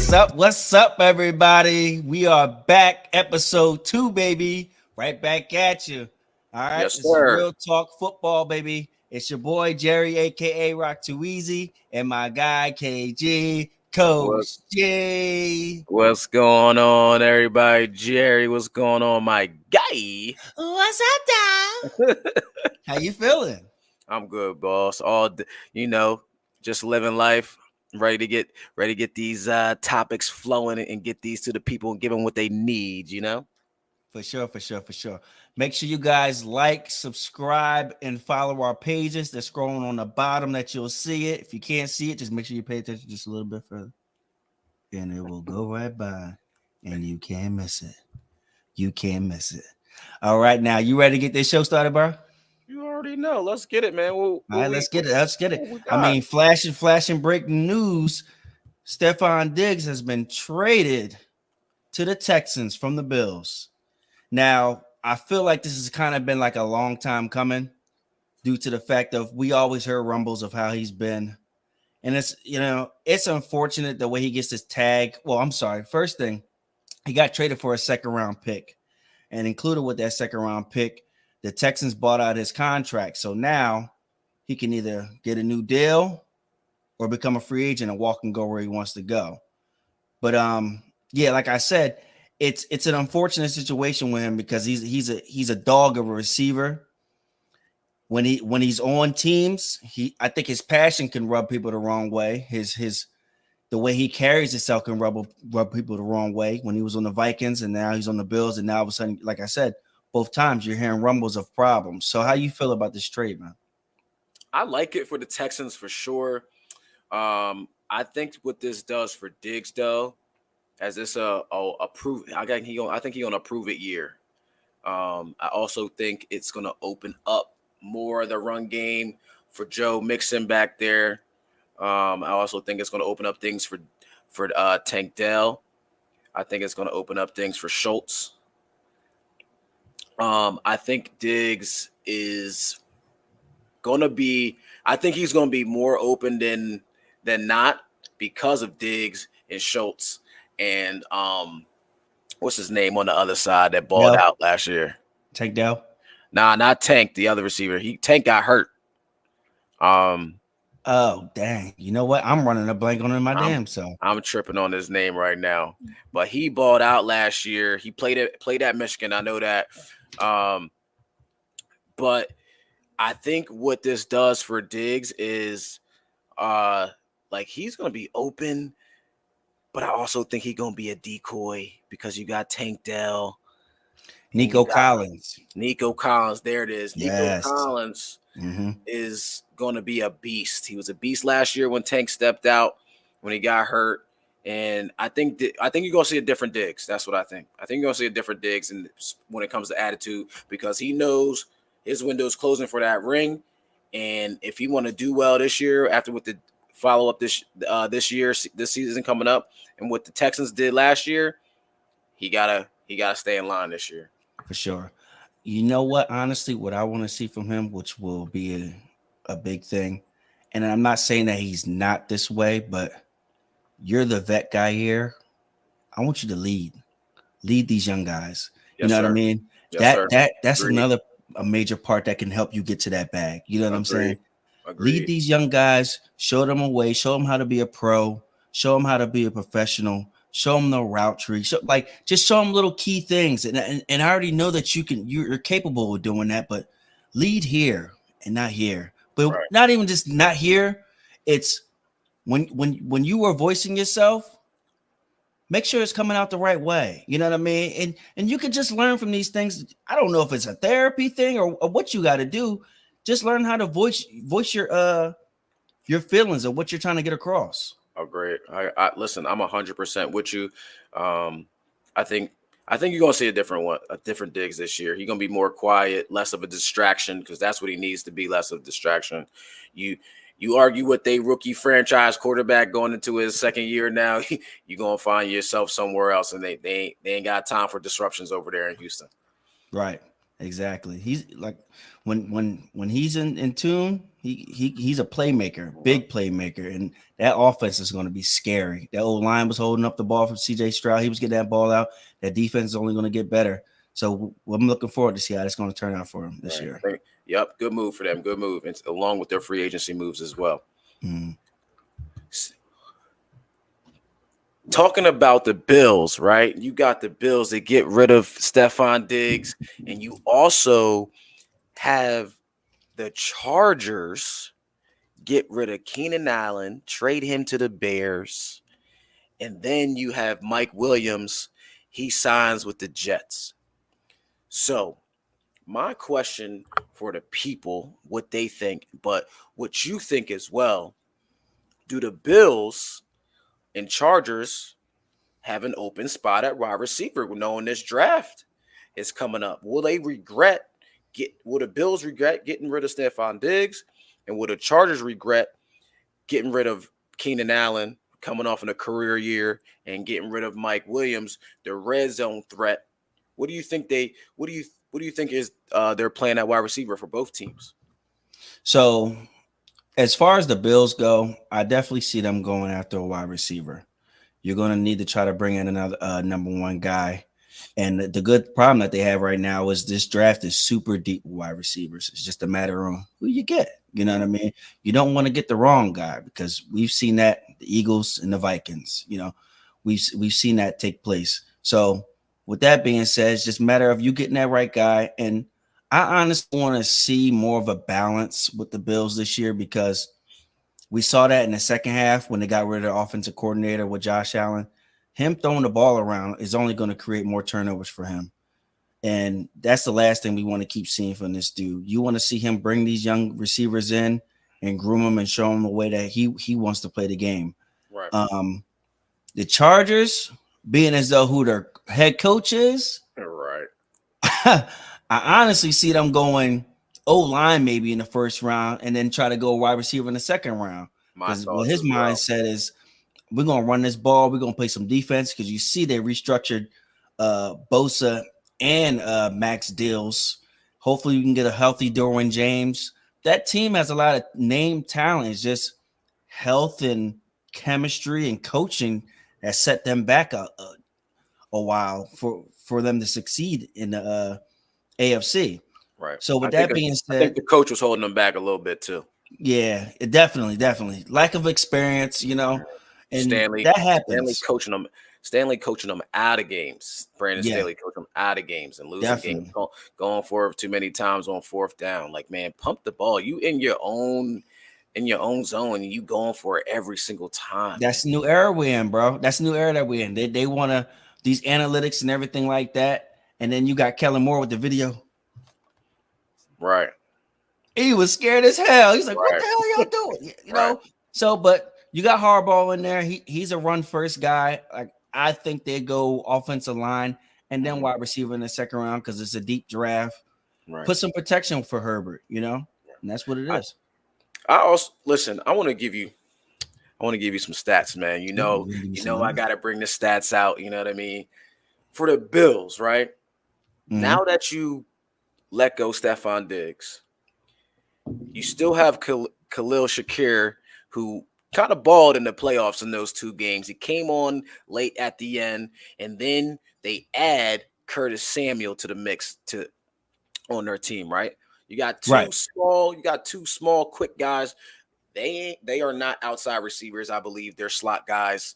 What's up, everybody? We are back, episode 2, baby. Right back at you. All right, Yes, this is sir. Real Talk Football, baby. It's your boy Jerry, aka Rock Too Easy, and my guy KG, What Coach J. what's going on, everybody? Jerry, what's going on, my guy? What's up, dog? How you feeling? I'm good, boss. You know, just living life, ready to get these topics flowing and get these to the people and give them what they need. For sure. Make sure you guys like, subscribe, and follow our pages. They're scrolling on the bottom that you'll see it. If you can't see it, just make sure you pay attention just a little bit further. And it will go right by. And you can't miss it. You can't miss it. All right, now you ready to get this show started, bro? You already know. Let's get it, man. All right, let's get it. Let's get it. What we I got? mean, flashing breaking news. Stephon Diggs has been traded to the Texans from the Bills. Now, I feel like this has kind of been like a long time coming due to the fact of we always heard rumbles of how he's been. And it's unfortunate the way he gets this tag. Well, I'm sorry. First thing, he got traded for a second round pick. And included with that second round pick, the Texans bought out his contract. So now he can either get a new deal or become a free agent and walk and go where he wants to go. But yeah, like I said, it's an unfortunate situation with him because he's a dog of a receiver. When he's on teams, I think his passion can rub people the wrong way. The way he carries himself can rub people the wrong way. When he was on the Vikings and now he's on the Bills, and now all of a sudden, like I said, both times you're hearing rumbles of problems. So how you feel about this trade, man? I like it for the Texans for sure. I think what this does for Diggs, though, as this approve, I think he gonna approve it year. I also think it's gonna open up more of the run game for Joe Mixon back there. I also think it's gonna open up things for Tank Dell. I think it's gonna open up things for Schultz. I think Diggs is gonna be. I think he's gonna be more open than not because of Diggs and Schultz and what's his name on the other side that balled Dell? out last year? Tank Dell? Nah, not Tank, the other receiver. Tank got hurt. Oh, dang. You know what? I'm running a blank on my I'm damn self. I'm tripping on his name right now. But he balled out last year. He played at Michigan. I know that. Um, but I think what this does for Diggs is like he's gonna be open, but I also think he's gonna be a decoy because you got Tank Dell and you Nico got Collins. Nico Collins. There it is. Nico Yes. Collins Mm-hmm. is going to be a beast. He was a beast last year when Tank stepped out when he got hurt, and I think you're going to see a different Diggs. That's what I think. I think you're going to see a different Diggs, and when it comes to attitude, because he knows his window is closing for that ring, and if he want to do well this year, after with the follow up this season coming up, and what the Texans did last year, he gotta stay in line this year. For sure. You know what? Honestly, what I want to see from him, which will be a big thing, and I'm not saying that he's not this way, but you're the vet guy here. I want you to lead these young guys. You Yes, know what I sir. mean? Yes, sir. That's Agreed. a major part that can help you get to that bag. You know what I'm saying? Lead Agreed. these young guys, show them a way, show them how to be a pro, show them how to be a professional, show them the route tree. Just show them little key things. And I already know that you're capable of doing that, but lead here and not here. But Right. not even just not here. It's when you are voicing yourself, make sure it's coming out the right way. You know what I mean? And you can just learn from these things. I don't know if it's a therapy thing or what you got to do. Just learn how to voice your feelings of what you're trying to get across. Oh, great. I listen. I'm 100% with you. I think you're gonna see a different Diggs this year. He's gonna be more quiet, less of a distraction, because that's what he needs to be, less of a distraction. You argue with a rookie franchise quarterback going into his second year now, you're gonna find yourself somewhere else, and they ain't got time for disruptions over there in Houston. Right. Exactly. He's like when he's in tune, he's a playmaker, big playmaker, and that offense is going to be scary. That old line was holding up the ball from C.J. Stroud. He was getting that ball out. That defense is only going to get better. So I'm looking forward to see how it's going to turn out for him this Right. year. Yep, good move for them. Good move, and along with their free agency moves as well. Mm. Talking about the Bills, right? You got the Bills that get rid of Stephon Diggs, and you also have the Chargers get rid of Keenan Allen, trade him to the Bears, and then you have Mike Williams. He signs with the Jets. So, my question for the people, what they think, but what you think as well, do the Bills and Chargers have an open spot at wide receiver knowing this draft is coming up? Will the Bills regret getting rid of Stephon Diggs? And will the Chargers regret getting rid of Keenan Allen coming off in a career year and getting rid of Mike Williams, the red zone threat? What do you think is their plan at wide receiver for both teams? So as far as the Bills go, I definitely see them going after a wide receiver. You're going to need to try to bring in another number one guy. And the good problem that they have right now is this draft is super deep with wide receivers. It's just a matter of who you get. You know what I mean? You don't want to get the wrong guy because we've seen that the Eagles and the Vikings. We've seen that take place. So with that being said, it's just a matter of you getting that right guy. And I honestly want to see more of a balance with the Bills this year because we saw that in the second half when they got rid of the offensive coordinator with Josh Allen. Him throwing the ball around is only going to create more turnovers for him. And that's the last thing we want to keep seeing from this dude. You want to see him bring these young receivers in and groom them and show them the way that he wants to play the game. Right. The Chargers, being as though who their head coach is, Right. I honestly see them going O-line maybe in the first round and then try to go wide receiver in the second round. Because his mindset is we're going to run this ball. We're going to play some defense because you see they restructured Bosa and Max deals. Hopefully you can get a healthy Derwin James. That team has a lot of name talent. It's just health and chemistry and coaching that set them back a while for them to succeed in the AFC. Right. So with that being said, I think the coach was holding them back a little bit too. Yeah, it definitely lack of experience, and that happens. Stanley coaching them out of games. Brandon Staley coaching them out of games and losing games, going for too many times on fourth down. Like, man, pump the ball. You in your own zone and you going for it every single time. That's the new era we're in, bro. That's the new era that we're in. They want to these analytics and everything like that. And then you got Kellen Moore with the video. Right. He was scared as hell. He's like, what the hell are y'all doing? You know? So, but you got Harbaugh in there. He's a run first guy. Like, I think they go offensive line and then wide receiver in the second round because it's a deep draft. Right. Put some protection for Herbert, and that's what it is. I also listen, I want to give you some stats, man. I got to bring the stats out. You know what I mean? For the Bills, right? Mm-hmm. Now that you let go Stephon Diggs, you still have Khalil Shakir, who kind of balled in the playoffs in those two games. He came on late at the end, and then they add Curtis Samuel to the mix on their team, right? You got two small, quick guys. They are not outside receivers. I believe they're slot guys.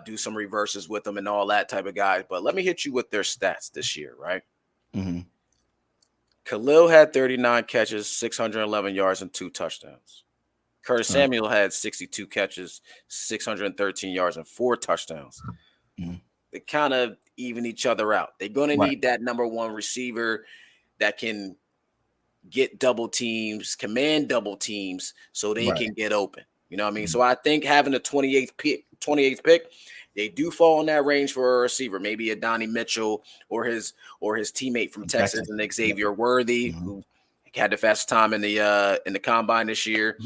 Do some reverses with them and all that type of guys. But let me hit you with their stats this year, right? Mm-hmm. Khalil had 39 catches, 611 yards, and 2 touchdowns. Curtis Samuel had 62 catches, 613 yards, and 4 touchdowns. Mm-hmm. They kind of even each other out. They're going to need that number one receiver that can get double teams, command double teams, so they can get open. You know what I mean? Mm-hmm. So I think having the 28th pick, they do fall in that range for a receiver, maybe a Donnie Mitchell or his teammate from Texas and Xavier Worthy, who had the fastest time in the combine this year.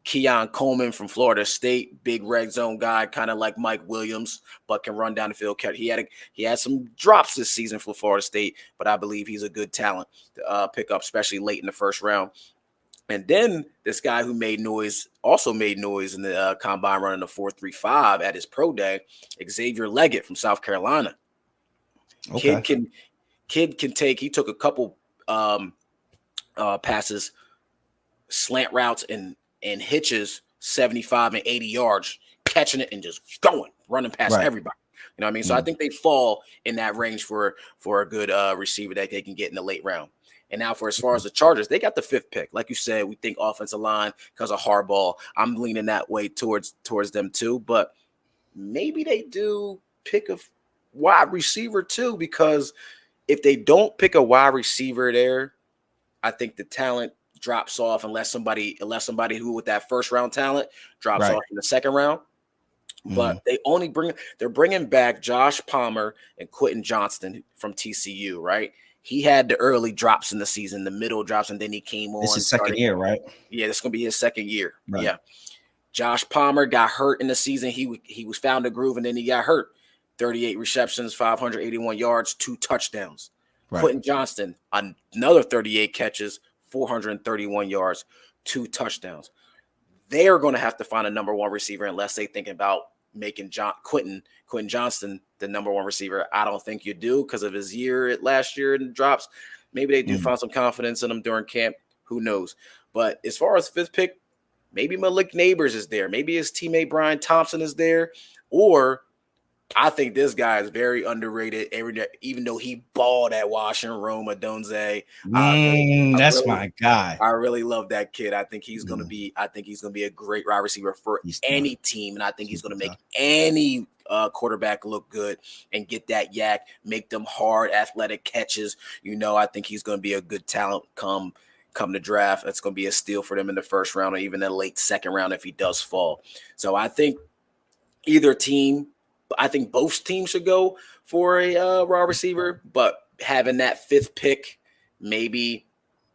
Keon Coleman from Florida State, big red zone guy, kind of like Mike Williams, but can run down the field. He had some drops this season for Florida State, but I believe he's a good talent to pick up, especially late in the first round. And then this guy who also made noise in the combine running the 4.35 at his pro day, Xavier Leggett from South Carolina. Okay. Kid can take. He took a couple passes, slant routes, and hitches 75 and 80 yards, catching it and just running past everybody. You know what I mean? So I think they fall in that range for a good receiver that they can get in the late round. And now as far as the Chargers, they got the 5th pick. Like you said, we think offensive line because of Harbaugh. I'm leaning that way towards them too. But maybe they do pick a wide receiver too, because if they don't pick a wide receiver there, I think the talent drops off unless somebody who with that first round talent drops off in the second round. But they're bringing back Josh Palmer and Quentin Johnston from TCU, right? He had the early drops in the season, the middle drops, and then he came on. This is second year, right? Yeah, this is gonna be his second year. Right. Yeah. Josh Palmer got hurt in the season. He was found a groove, and then he got hurt. 38 receptions, 581 yards, 2 touchdowns. Right. Quentin Johnston, another 38 catches, 431 yards, 2 touchdowns. They are going to have to find a number 1 receiver unless they think about making Quentin Johnston the number 1 receiver. I don't think you do because of his last year in drops. Maybe they do find some confidence in him during camp. Who knows? But as far as 5th pick, maybe Malik Neighbors is there. Maybe his teammate Brian Thompson is there. Or I think this guy is very underrated, even though he balled at Washington, Roma, Donze. That's my guy. I really love that kid. I think he's gonna be a great wide receiver for any team, and I think he's gonna make any quarterback look good and get that yak, make them hard, athletic catches. I think he's gonna be a good talent come the draft. That's gonna be a steal for them in the first round or even the late second round if he does fall. So I think I think both teams should go for a wide receiver, but having that 5th pick, maybe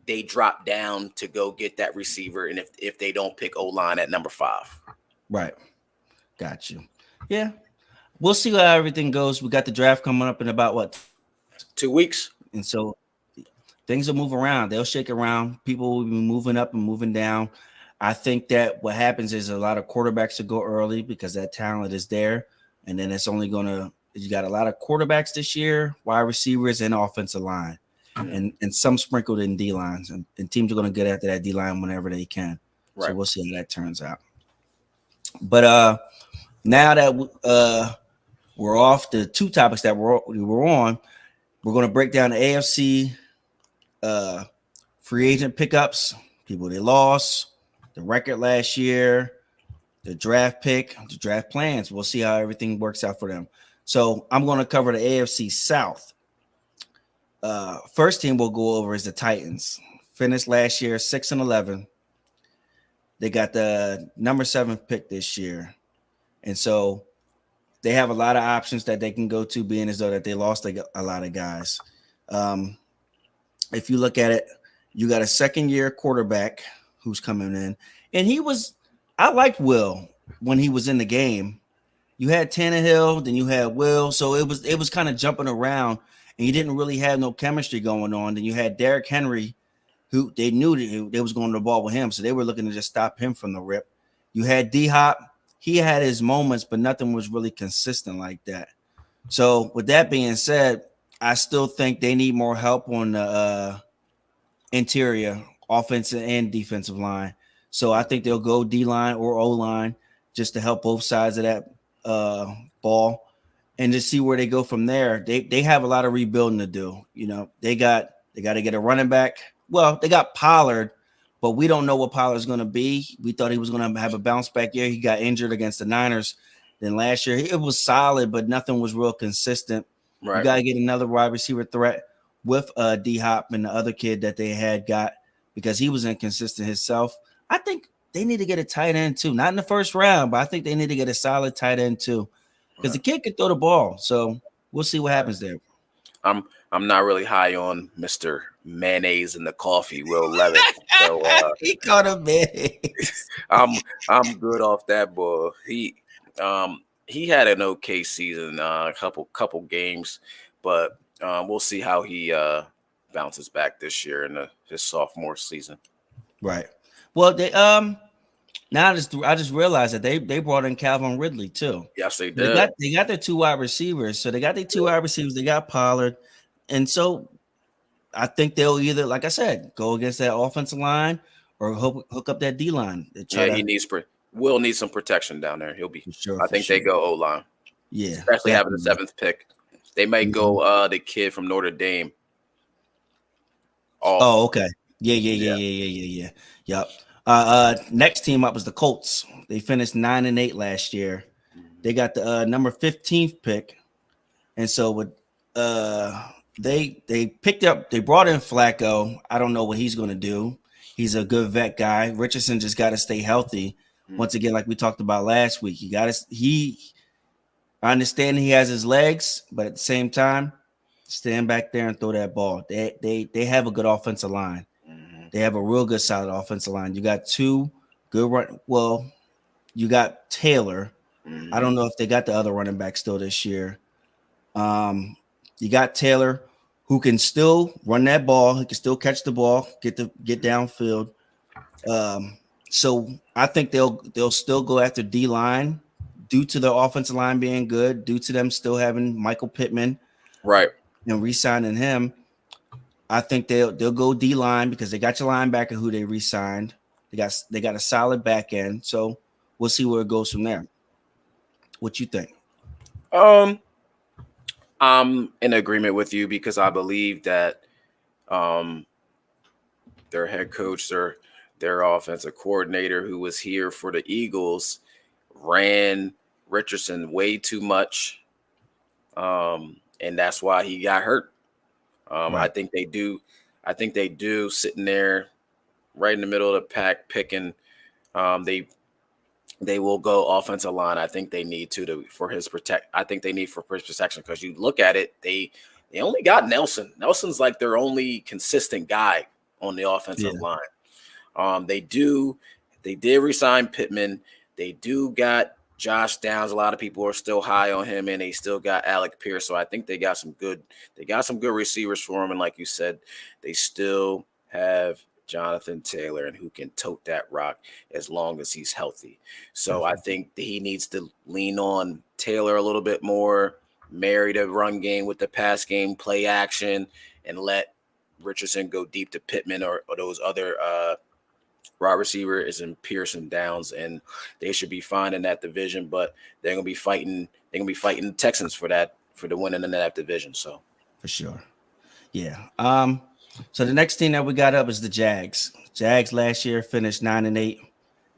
they drop down to go get that receiver. And if they don't pick O-line at number 5. Right. Got you. Yeah. We'll see how everything goes. We got the draft coming up in about 2 weeks. And so things will move around. They'll shake around. People will be moving up and moving down. I think that what happens is a lot of quarterbacks will go early because that talent is there. And then it's only you got a lot of quarterbacks this year, wide receivers, and offensive line, and some sprinkled in D lines. And teams are going to get after that D line whenever they can. Right. So we'll see how that turns out. But now that we're off the 2 topics that we're on, we're going to break down the AFC free agent pickups, people they lost, the record last year, the draft pick, the draft plans. We'll see how everything works out for them. So I'm going to cover the AFC South. First team we'll go over is the Titans. Finished last year 6-11. They got the number 7 pick this year. And so they have a lot of options that they can go to, being as though that they lost a lot of guys. If you look at it, you got a second-year quarterback who's coming in. And I liked Will when he was in the game. You had Tannehill, then you had Will. So it was kind of jumping around, and you didn't really have no chemistry going on. Then you had Derrick Henry, who they knew that they was going to the ball with him, so they were looking to just stop him from the rip. You had D-Hop. He had his moments, but nothing was really consistent like that. So with that being said, I still think they need more help on the interior, offensive and defensive line. So I think they'll go D-line or O-line just to help both sides of that ball and just see where they go from there. They have a lot of rebuilding to do. They got to get a running back. Well, they got Pollard, but we don't know what Pollard's going to be. We thought he was going to have a bounce back year. He got injured against the Niners. Then last year, it was solid, but nothing was real consistent. Right. You got to get another wide receiver threat with D-Hop and the other kid that they got because he was inconsistent himself. I think they need to get a tight end too. Not in the first round, but I think they need to get a solid tight end too because the kid can throw the ball. So we'll see what happens there. I'm not really high on Mr. Mayonnaise in the coffee, Will Levis. So He called him man. I'm good off that boy. He had an okay season, a couple games, but we'll see how he bounces back this year in his sophomore season. Right. Well, they now I just realized that they brought in Calvin Ridley too. Yes, they They did. got their two wide receivers. So they got their two wide receivers. They got Pollard, and so I think they'll either, like I said, go against that offensive line or hook up that D line. They try Yeah, he to needs will need some protection down there. He'll be. for sure, I for think they sure. go O line, Yeah, especially having the definitely. seventh pick. They might Mhm. go the kid from Notre Dame off. Oh, okay. Yeah, yeah, yeah, Yeah. yeah, yeah, yeah, yeah. Yep. Next team up was the Colts. They finished 9-8 last year. They got the number 15th pick, and so with they brought in Flacco. I don't know what he's going to do. He's a good vet guy. Richardson just got to stay healthy. Mhm. Once again, like we talked about last week, I understand he has his legs, but at the same time, stand back there and throw that ball. They have a good offensive line. Mhm. They have a real good solid offensive line. You got two good run. Well, you got Taylor. I Mhm. don't know if they got the other running back still this year. You got Taylor who can still run that ball. He can still catch the ball, get downfield. So I think they'll still go after D line due to the offensive line being good, due to them still having Michael Pittman Right. and re-signing him. I think they'll go D line because they got your linebacker who they re-signed. They got a solid back end. So we'll see where it goes from there. What you think? Um, I'm in agreement with you because I believe that um their head coach, their offensive coordinator who was here for the Eagles ran Richardson way too much. And that's why he got hurt. I Right. think they do. I think they do sitting there right in the middle of the pack picking. They will go offensive line. I think they need to for his protect. I think they need for his protection because you look at it, they only got Nelson. Nelson's like their only consistent guy on the offensive Yeah, line. They did resign Pittman. They do got Josh Downs. A lot of people are still high on him, and they still got Alec Pierce. So I think they got some good receivers for him. And like you said, they still have Jonathan Taylor and who can tote that rock as long as he's healthy. So I definitely. think that he needs to lean on Taylor a little bit more, marry the run game with the pass game, play action, and let Richardson go deep to Pittman or those other wide receiver is in Pearson Downs, and they should be fine in that division. But they're gonna be fighting. They're gonna be fighting the Texans for the winning in that division. So For sure. Yeah. So the next team that we got up is the Jags. Jags last year finished 9-8.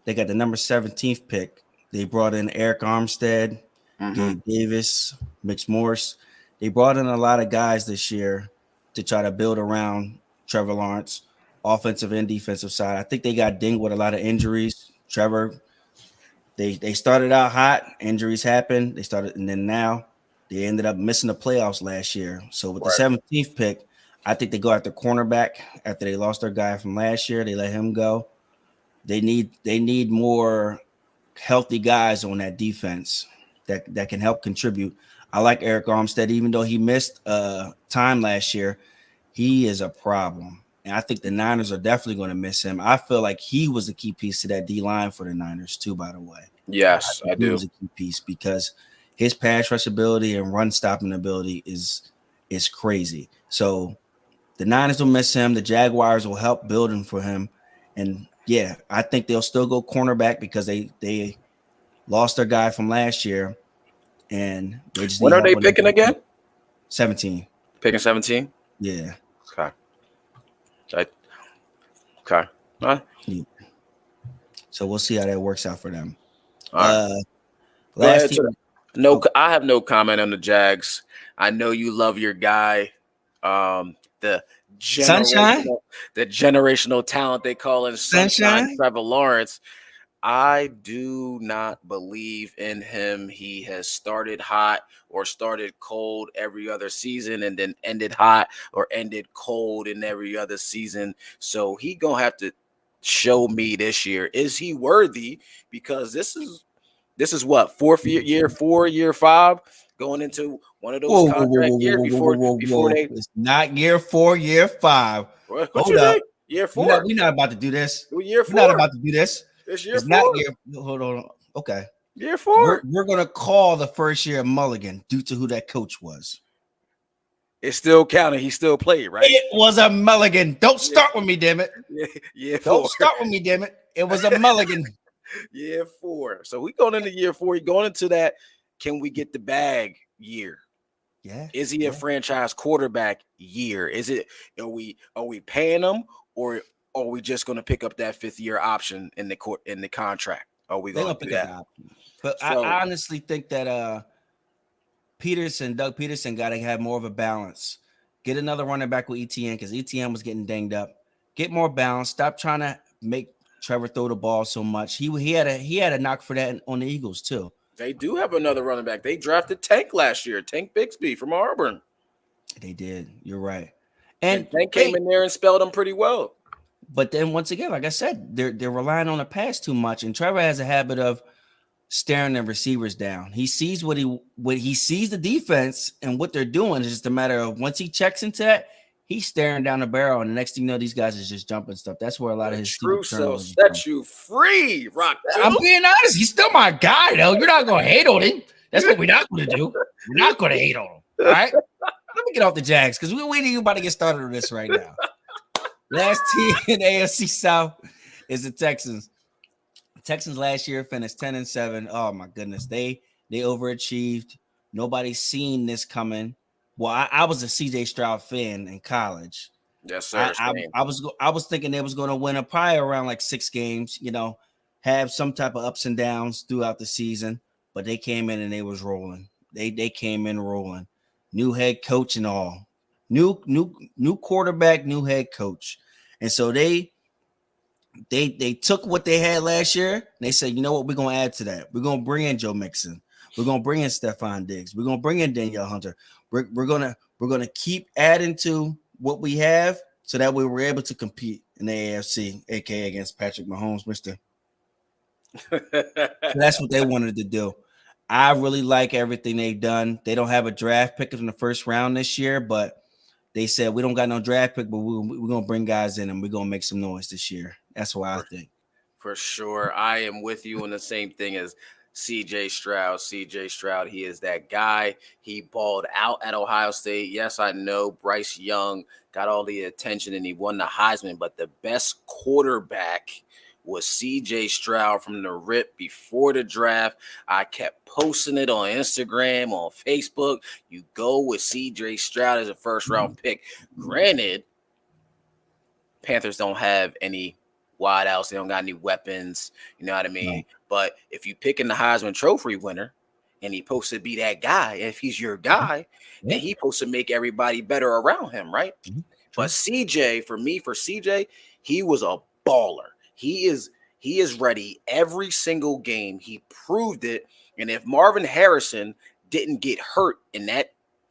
They got the number 17th pick. They brought in Eric Armstead, mm-hmm. Gabe Davis, Mitch Morse. They brought in a lot of guys this year to try to build around Trevor Lawrence, offensive and defensive side. I think they got dinged with a lot of injuries. Trevor, they started out hot, injuries happened. They started, and then now they ended up missing the playoffs last year. So with the Right. 17th pick, I think they go after cornerback after they lost their guy from last year. They let him go. They need more healthy guys on that defense that can help contribute. I like Eric Armstead, even though he missed time last year. He is a problem. And I think the Niners are definitely going to miss him. I feel like he was the key piece to that D line for the Niners, too, by the way. I Yes, think I he do. was a key piece because his pass rush ability and run stopping ability is crazy. So the Niners will miss him. The Jaguars will help building for him. And yeah, I think they'll still go cornerback because they lost their guy from last year and they just When need are help they on that picking again? 17. Picking 17. Yeah. Okay. I, okay. All right. Yeah. So we'll see how that works out for them. All right. Uh Go last ahead. To team. no, Oh, I have no comment on the Jags. I know you love your guy, the Sunshine? generational, the generational talent they call in Sunshine Sunshine? Trevor Lawrence. I do not believe in him. He has started hot or started cold every other season and then ended hot or ended cold in every other season. So he gonna have to show me this year. Is he worthy? Because this is what, fourth year 4, year 5, going into one of those Whoa, whoa, whoa, contract whoa, whoa, years whoa, whoa, before whoa, before whoa. they It's not year 4, year 5. what Hold you up. think? Year We're not 4? we're not about to do this. Year We're not 4? about to do this. It's year It's not 4? year. Hold on. Okay. Year We're 4? we're gonna call the first year Mulligan due to who that coach was. It's still counting. He still played, right? It was a Mulligan. Don't Yeah, start with me, damn it. year Don't 4. start with me, damn it. It was a Mulligan. Year 4. So we going into year 4. We going into that. Can we get the bag year? Yeah. Is he a Yeah. franchise quarterback year? Is it are we paying him, or are we just going to pick up that 5th year option in the contract? Are we They're going gonna to do pick up the that? option. But So I honestly think that Doug Peterson got to have more of a balance. Get another running back with ETN because ETN was getting dinged up. Get more balance. Stop trying to make Trevor throw the ball so much. He had a knock for that on the Eagles too. they do have another running back. They drafted Tank last year, Tank Bixby from Auburn, They did. You're right. and And Tank came they, in there and spelled them pretty well. but then once again, like I said, they're relying on the pass too much. And Trevor has a habit of staring the receivers down. He sees what he sees the defense and what they're doing. It's just a matter of once he checks into that, he's staring down the barrel, and the next thing you know, these guys is just jumping stuff. That's where a lot The of his true stupid self turnovers come. set you free, Rock I'm Tooth. being honest. He's still my guy, though. You're not going to hate on him. That's what we're not going to do. We're not going to hate on him. All right. Let me get off the Jags because we ain't about to get started on this right now. Last team in the AFC South is the Texans. Texans last year finished 10-7. Oh my goodness, they overachieved. Nobody's seen this coming. Well, I was a CJ Stroud fan in college. Yes, sir. I Same. I was thinking they was going to win probably around like 6 games. Have some type of ups and downs throughout the season. But they came in and they was rolling. They came in rolling. New head coach and all. New quarterback, new head coach, and so they took what they had last year. And they said, you know what, we're gonna add to that. We're gonna bring in Joe Mixon. We're gonna bring in Stephon Diggs. We're gonna bring in Danielle Hunter. We're gonna keep adding to what we have so that way we're able to compete in the AFC, aka against Patrick Mahomes, Mister. So that's what they wanted to do. I really like everything they've done. They don't have a draft pick in the first round this year, but they said we don't got no draft pick, but we're gonna bring guys in and we're gonna make some noise this year. That's what I think. For sure. I am with you on the same thing as CJ Stroud. CJ Stroud, he is that guy. He balled out at Ohio State. Yes, I know Bryce Young got all the attention and he won the Heisman, but the best quarterback was CJ Stroud from the rip before the draft. I kept posting it on Instagram, on Facebook. You go with CJ Stroud as a first round pick. Granted, Panthers don't have any wideouts. They don't got any weapons. You know what I mean? Right. But if you pick in the Heisman Trophy winner and he supposed to be that guy, if he's your guy, then he supposed to make everybody better around him, right? Mm-hmm. But CJ, for CJ, he was a baller. He is ready every single game. He proved it. And if Marvin Harrison didn't get hurt in the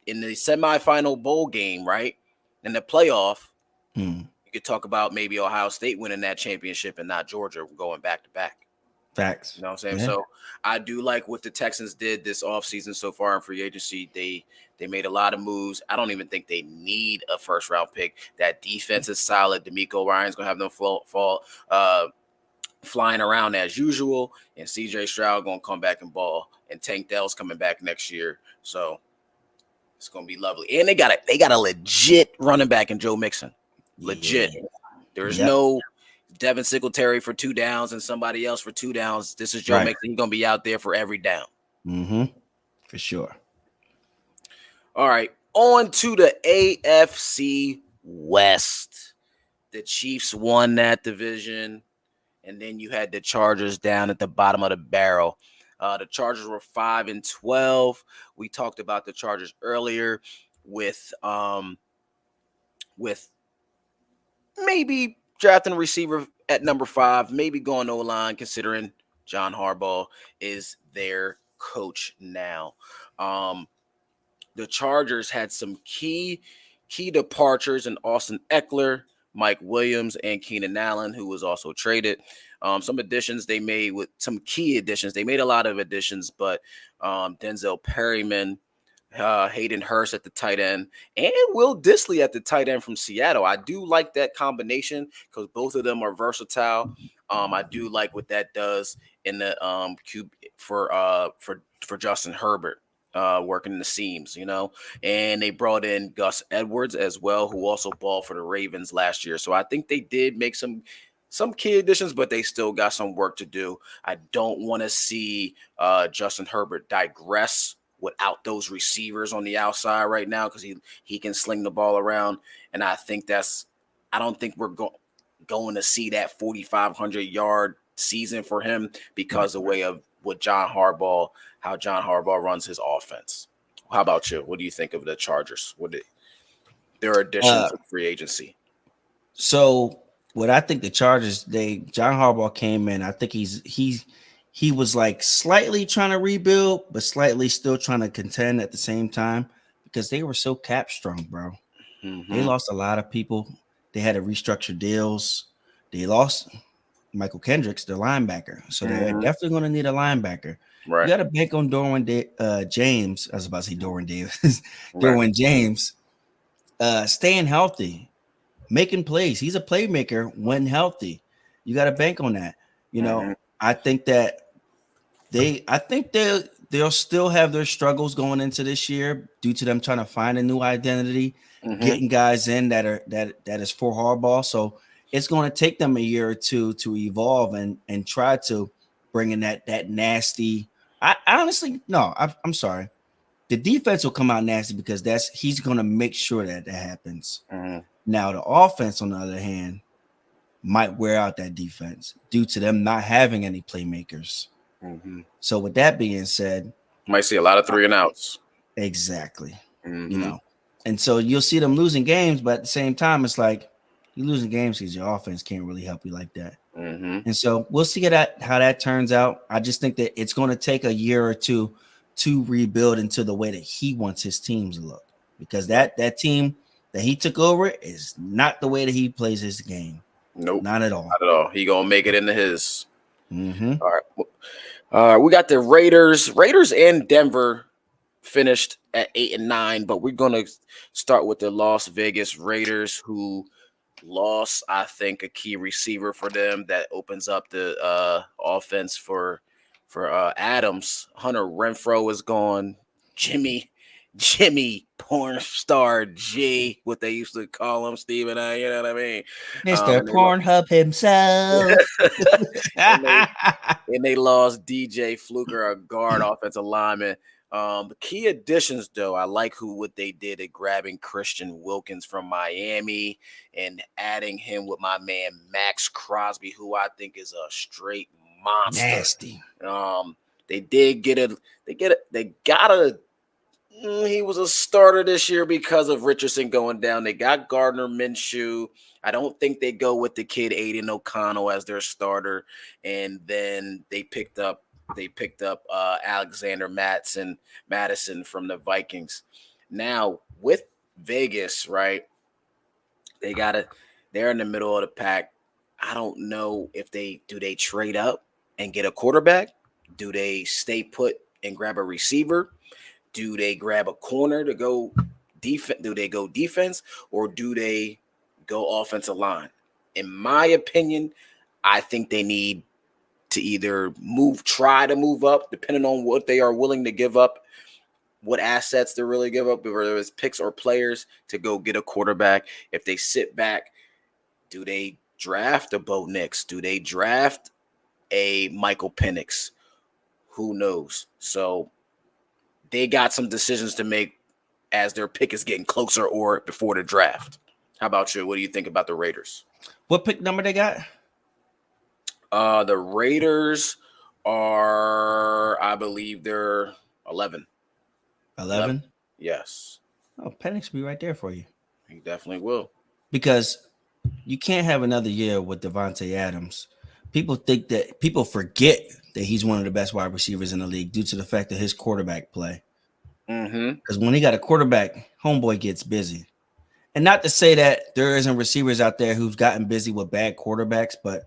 semifinal bowl game, right? In the playoff, you could talk about maybe Ohio State winning that championship and not Georgia going back to back. Facts. You know what I'm saying? Yeah. So I do like what the Texans did this offseason so far in free agency. They made a lot of moves. I don't even think they need a first round pick. That defense is solid. D'Amico Ryan's gonna have them flying around as usual, and CJ Stroud gonna come back and ball, and Tank Dell's coming back next year. So it's gonna be lovely. And they got a legit running back in Joe Mixon. Legit. Yeah. There's Yep. no Devin Singletary for 2 downs and somebody else for 2 downs. This is Joe Right. Mixon. He's gonna be out there for every down. For sure. All right, on to the AFC West. The Chiefs won that division, and then you had the Chargers down at the bottom of the barrel. The Chargers were 5-12. We talked about the Chargers earlier with maybe drafting a receiver at number 5, maybe going O-line, considering John Harbaugh is their coach now. Um, the Chargers had some key departures in Austin Eckler, Mike Williams, and Keenan Allen, who was also traded. Some additions they made with some key additions. They made a lot of additions, but Denzel Perryman, Hayden Hurst at the tight end, and Will Disley at the tight end from Seattle. I do like that combination because both of them are versatile. I do like what that does in the cube for Justin Herbert. Working the seams, and they brought in Gus Edwards as well, who also balled for the Ravens last year. So I think they did make some key additions, but they still got some work to do. I don't want to see Justin Herbert digress without those receivers on the outside right now because he can sling the ball around, and I don't think we're going to see that 4,500-yard season for him because of the way of how John Harbaugh runs his offense. How about you? What do you think of the Chargers? Their additions of free agency? So what I think the Chargers, John Harbaugh came in. I think he was like slightly trying to rebuild, but slightly still trying to contend at the same time because they were so cap strong, bro. They lost a lot of people. They had to restructure deals. They lost Michael Kendricks, their linebacker. So they're definitely going to need a linebacker. Right. You got to bank on James. I was about to say Dorian Davis. Dorian James staying healthy, making plays. He's a playmaker when healthy. You got to bank on that. I think that they'll still have their struggles going into this year due to them trying to find a new identity, getting guys in that is for Harbaugh. So it's going to take them a year or two to evolve and try to bring in that nasty. I honestly no, I'm sorry. The defense will come out nasty because he's going to make sure that happens. Now the offense, on the other hand, might wear out that defense due to them not having any playmakers. So with that being said, might see a lot of 3 and outs. Exactly. And so you'll see them losing games, but at the same time, it's like you're losing games because your offense can't really help you like that. And so we'll see how that turns out. I just think that it's going to take a year or two to rebuild into the way that he wants his teams to look, because that team that he took over is not the way that he plays his game. Nope, not at all. Not at all. He gonna make it into his. All right. We got the Raiders and Denver finished at 8-9, but we're gonna start with the Las Vegas Raiders, who lost, I think, a key receiver for them that opens up the offense for Adams. Hunter Renfrow is gone. Jimmy porn star G, what they used to call him, Stephen. You know what I mean? Mr. Pornhub himself. and they lost DJ Fluker, a guard offensive lineman. The key additions, though, I like what they did at grabbing Christian Wilkins from Miami and adding him with my man Max Crosby, who I think is a straight monster. Nasty. He was a starter this year because of Richardson going down. They got Gardner Minshew. I don't think they go with the kid Aiden O'Connell as their starter, and then they picked up Alexander Madison from the Vikings. Now with Vegas, right? They're in the middle of the pack. I don't know if they trade up and get a quarterback. Do they stay put and grab a receiver? Do they grab a corner to go defense? Do they go defense, or do they go offensive line? In my opinion, I think they need to either try to move up, depending on what they are willing to give up, what assets they really give up, whether it's picks or players, to go get a quarterback. If they sit back, do they draft a Bo Nix? Do they draft a Michael Penix? Who knows? So they got some decisions to make as their pick is getting closer or before the draft. How about you? What do you think about the Raiders? What pick number they got? The Raiders are, I believe they're 11. 11? Yes. Oh, Penix will be right there for you. He definitely will. Because you can't have another year with Devontae Adams. People forget that he's one of the best wide receivers in the league due to the fact of his quarterback play. Mm-hmm. Because when he got a quarterback, homeboy gets busy. And not to say that there isn't receivers out there who've gotten busy with bad quarterbacks, but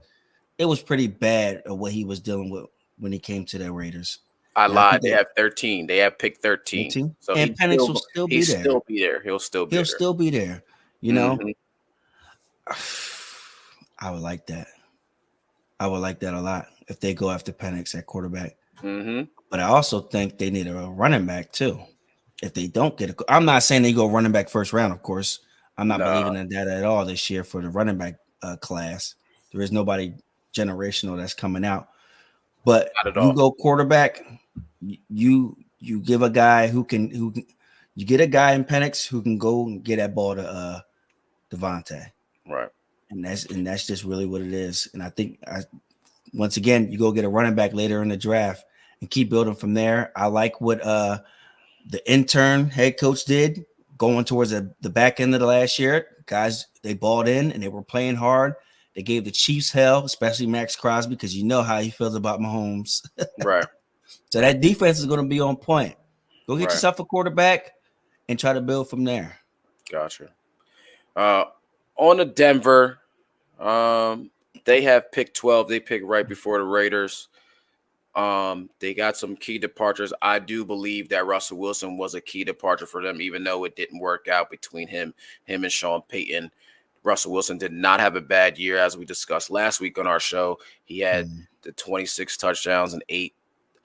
it was pretty bad of what he was dealing with when he came to the Raiders. I And I think lied. They that have 13. They have pick 13. 13 So and Penix will still be he's there. still be there. He'll still be He'll there. still be there. You know, Mm-hmm. I would like that. I would like that a lot if they go after Penix at quarterback. Mm-hmm. But I also think they need a running back too. If they don't get I'm not saying they go running back first round, of course. I'm not No, believing in that at all this year for the running back class. There is nobody generational that's coming out. But not at you all. go quarterback, you give a guy you get a guy in Penix who can go and get that ball to Devontae. Right. And that's just really what it is. And I think once again, you go get a running back later in the draft and keep building from there. I like what the intern head coach did going towards the back end of the last year. Guys, they balled in and they were playing hard. They gave the Chiefs hell, especially Max Crosby, because you know how he feels about Mahomes. Right. So that defense is going to be on point. Go get Right. yourself a quarterback and try to build from there. Gotcha. On to Denver. They have pick 12. They pick right before the Raiders. They got some key departures. I do believe that Russell Wilson was a key departure for them, even though it didn't work out between him and Sean Payton. Russell Wilson did not have a bad year, as we discussed last week on our show. He had the 26 touchdowns and 8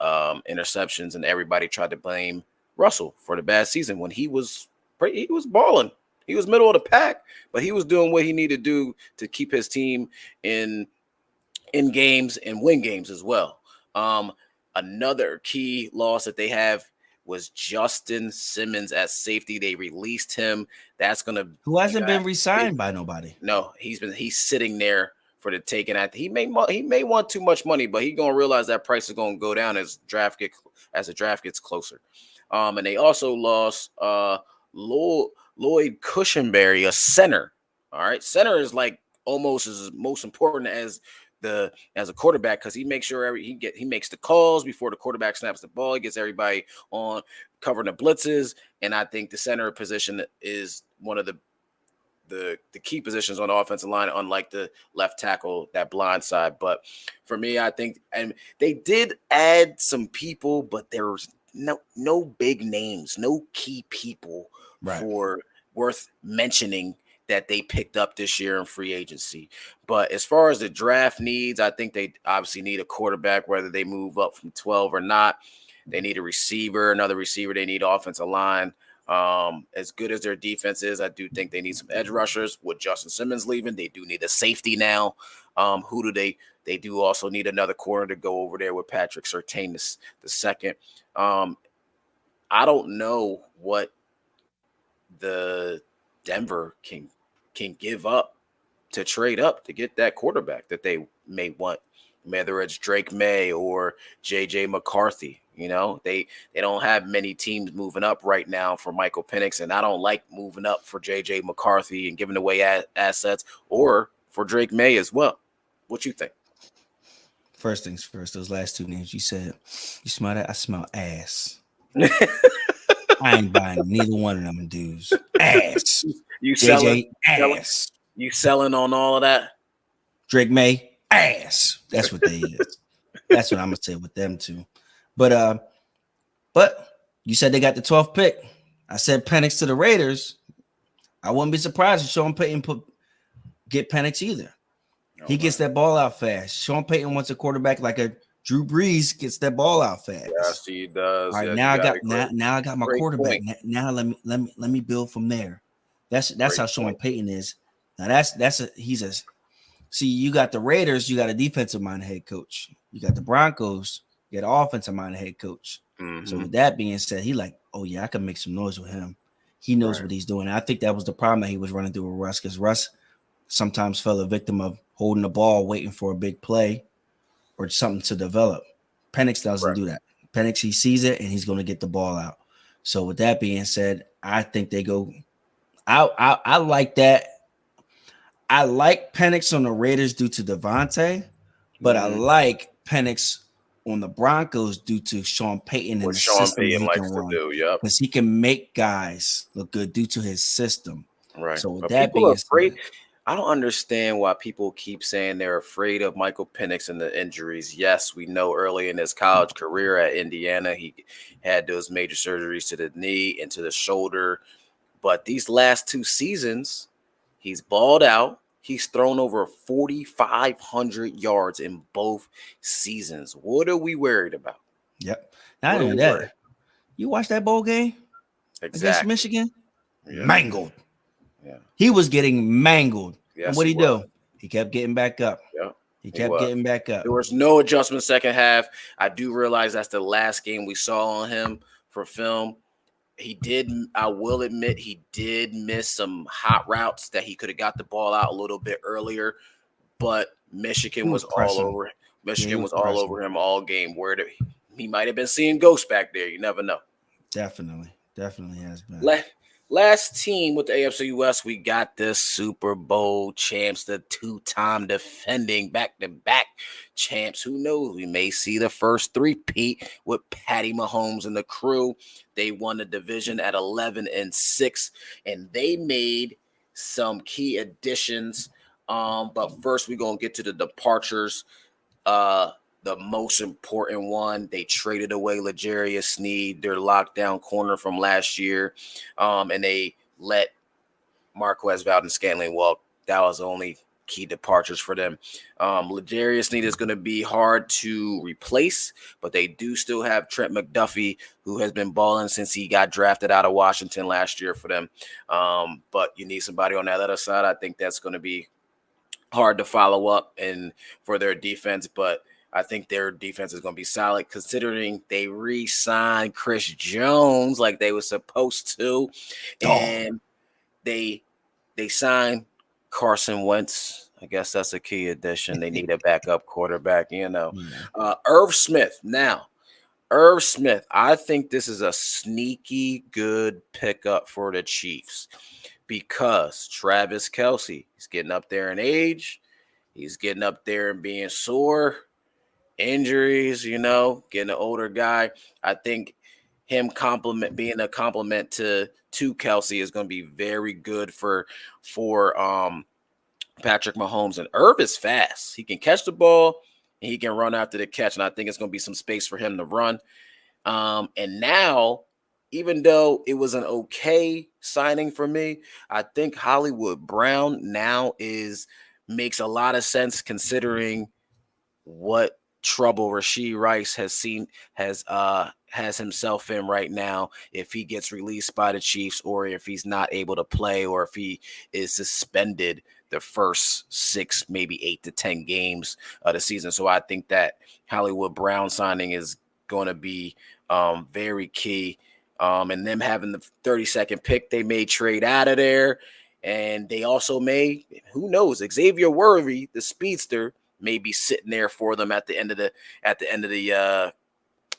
interceptions, and everybody tried to blame Russell for the bad season when he was balling. He was middle of the pack, but he was doing what he needed to do to keep his team in games and win games as well. Another key loss that they have was Justin Simmons at safety. They released him. That's gonna Who hasn't been re-signed by nobody. No, he's sitting there for the taking. He may want too much money, but he's gonna realize that price is gonna go down as the draft gets closer. And they also lost Lloyd Cushenberry, a center. All right, center is like almost as most important as a quarterback, because he makes sure he makes the calls before the quarterback snaps the ball. He gets everybody on covering the blitzes, and I think the center position is one of the key positions on the offensive line, unlike the left tackle, that blind side. But for me, I think, and they did add some people, but there was no big names, no key people for worth mentioning that they picked up this year in free agency. But as far as the draft needs, I think they obviously need a quarterback, whether they move up from 12 or not. They need a receiver, another receiver. They need offensive line. As good as their defense is, I do think they need some edge rushers. With Justin Simmons leaving, they do need a safety now. Who do they do also need another corner to go over there with Patrick Surtain the second. I don't know what the Denver can give up to trade up to get that quarterback that they may want, whether it's Drake May or JJ McCarthy. You know, they don't have many teams moving up right now for Michael Penix, and I don't like moving up for JJ McCarthy and giving away assets, or for Drake May as well. What you think? First things first, those last two names you said, you smell that? I smell ass. I ain't buying neither one of them dudes. Ass. You JJ ass. You selling on all of that? Drake May ass. That's what they is. That's what I'm gonna say with them too. But you said they got the 12th pick. I said Penix to the Raiders. I wouldn't be surprised if Sean Payton get Penix either. He gets that ball out fast. Sean Payton wants a quarterback like a Drew Brees gets that ball out fast. Yes, he does. All right, yes, now I got my quarterback. Now let me build from there. That's how Sean Payton is. Now see, you got the Raiders, you got a defensive minded head coach. You got the Broncos, you got an offensive minded head coach. Mm-hmm. So with that being said, he like, oh yeah, I can make some noise with him. He knows what he's doing. And I think that was the problem that he was running through with Russ, because Russ sometimes fell a victim of holding the ball, waiting for a big play or something to develop. Penix doesn't do that. Penix, he sees it and he's going to get the ball out. So with that being said, I think they go. I like that. I like Penix on the Raiders due to Devontae, but I like Penix on the Broncos due to Sean Payton and What the Sean system that Payton he can likes to run, do. Yep. because he can make guys look good due to his system. Right. So with But that people are being afraid. said, I don't understand why people keep saying they're afraid of Michael Penix and the injuries. Yes, we know early in his college career at Indiana, he had those major surgeries to the knee and to the shoulder. But these last 2 seasons, he's balled out. He's thrown over 4,500 yards in both seasons. What are we worried about? yep. Not What are only we worried? that, you watch that bowl game against Exactly. Michigan, Yeah. mangled. Yeah. He was getting mangled. And Yes, what he he was. do? He kept getting back up. Yeah. He He kept was. getting back up. There was no adjustment second half. I do realize that's the last game we saw on him for film. He did, I will admit, he did miss some hot routes that he could have got the ball out a little bit earlier, but He Michigan was was all pressing. over. Yeah, he Michigan was was all pressing. over him all game. He might have been seeing ghosts back there. You never know. Definitely. Definitely has been. Last team with the AFC West, we got the Super Bowl champs, the two-time defending back-to-back champs. Who knows? We may see the first three-peat with Patty Mahomes and the crew. They won the division at 11-6, and they made some key additions. But first, we're gonna get to the departures. The most important one, they traded away L'Jarius Sneed, their lockdown corner from last year, and they let Marquez Valdes-Scantling walk. That was the only key departures for them. L'Jarius Sneed is going to be hard to replace, but they do still have Trent McDuffie, who has been balling since he got drafted out of Washington last year for them. But you need somebody on that other side. I think that's going to be hard to follow up and for their defense, but I think their defense is going to be solid considering they re-signed Chris Jones like they were supposed to, and they signed Carson Wentz. I guess that's a key addition. They need a backup quarterback, Yeah. Irv Smith. Now, Irv Smith, I think this is a sneaky good pickup for the Chiefs because Travis Kelce, he's getting up there in age. He's getting up there and being sore, injuries, getting an older guy. I think him being a compliment to Kelce is going to be very good for Patrick Mahomes. And Irv is fast. He can catch the ball and he can run after the catch. And I think it's going to be some space for him to run. And now, even though it was an okay signing for me, I think Hollywood Brown now makes a lot of sense considering what trouble Rashee Rice has himself in right now if he gets released by the Chiefs or if he's not able to play or if he is suspended the first 6, maybe 8 to 10 games of the season. So I think that Hollywood Brown signing is going to be very key. And them having the 32nd pick, they may trade out of there. And they also may, who knows, Xavier Worthy, the speedster, may be sitting there for them at the end of the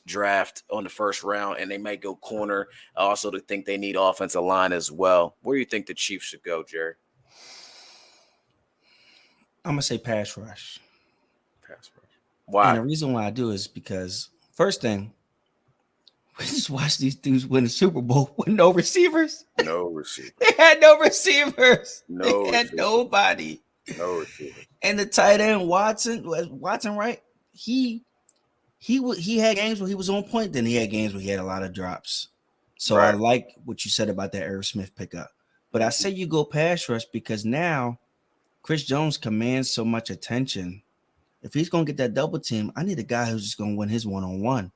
draft on the first round, and they might go corner. Also, to think they need offensive line as well. Where do you think the Chiefs should go, Jerry? I'm gonna say pass rush. Pass rush. Why? And the reason why I do is because first thing, we just watched these dudes win the Super Bowl with no receivers. No receivers. They had no receivers. No They had nobody. No receivers. And the tight end Watson, right? He had games where he was on point. Then he had games where he had a lot of drops. So I like what you said about that Irv Smith pickup. But I say you go pass rush because now Chris Jones commands so much attention. If he's gonna get that double team, I need a guy who's just gonna win his one-on-one.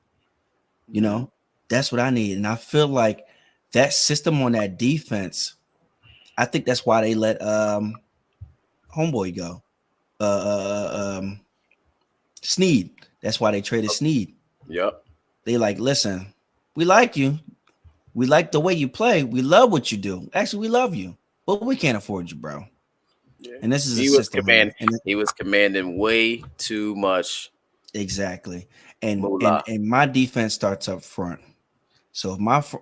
That's what I need. And I feel like that system on that defense, I think that's why they let homeboy go. Sneed. That's why they traded Sneed. Yep. They like, listen, we like you. We like the way you play. We love what you do. Actually, we love you, but we can't afford you, bro. Yeah. And this is he was commanding way too much. Exactly. And my defense starts up front. So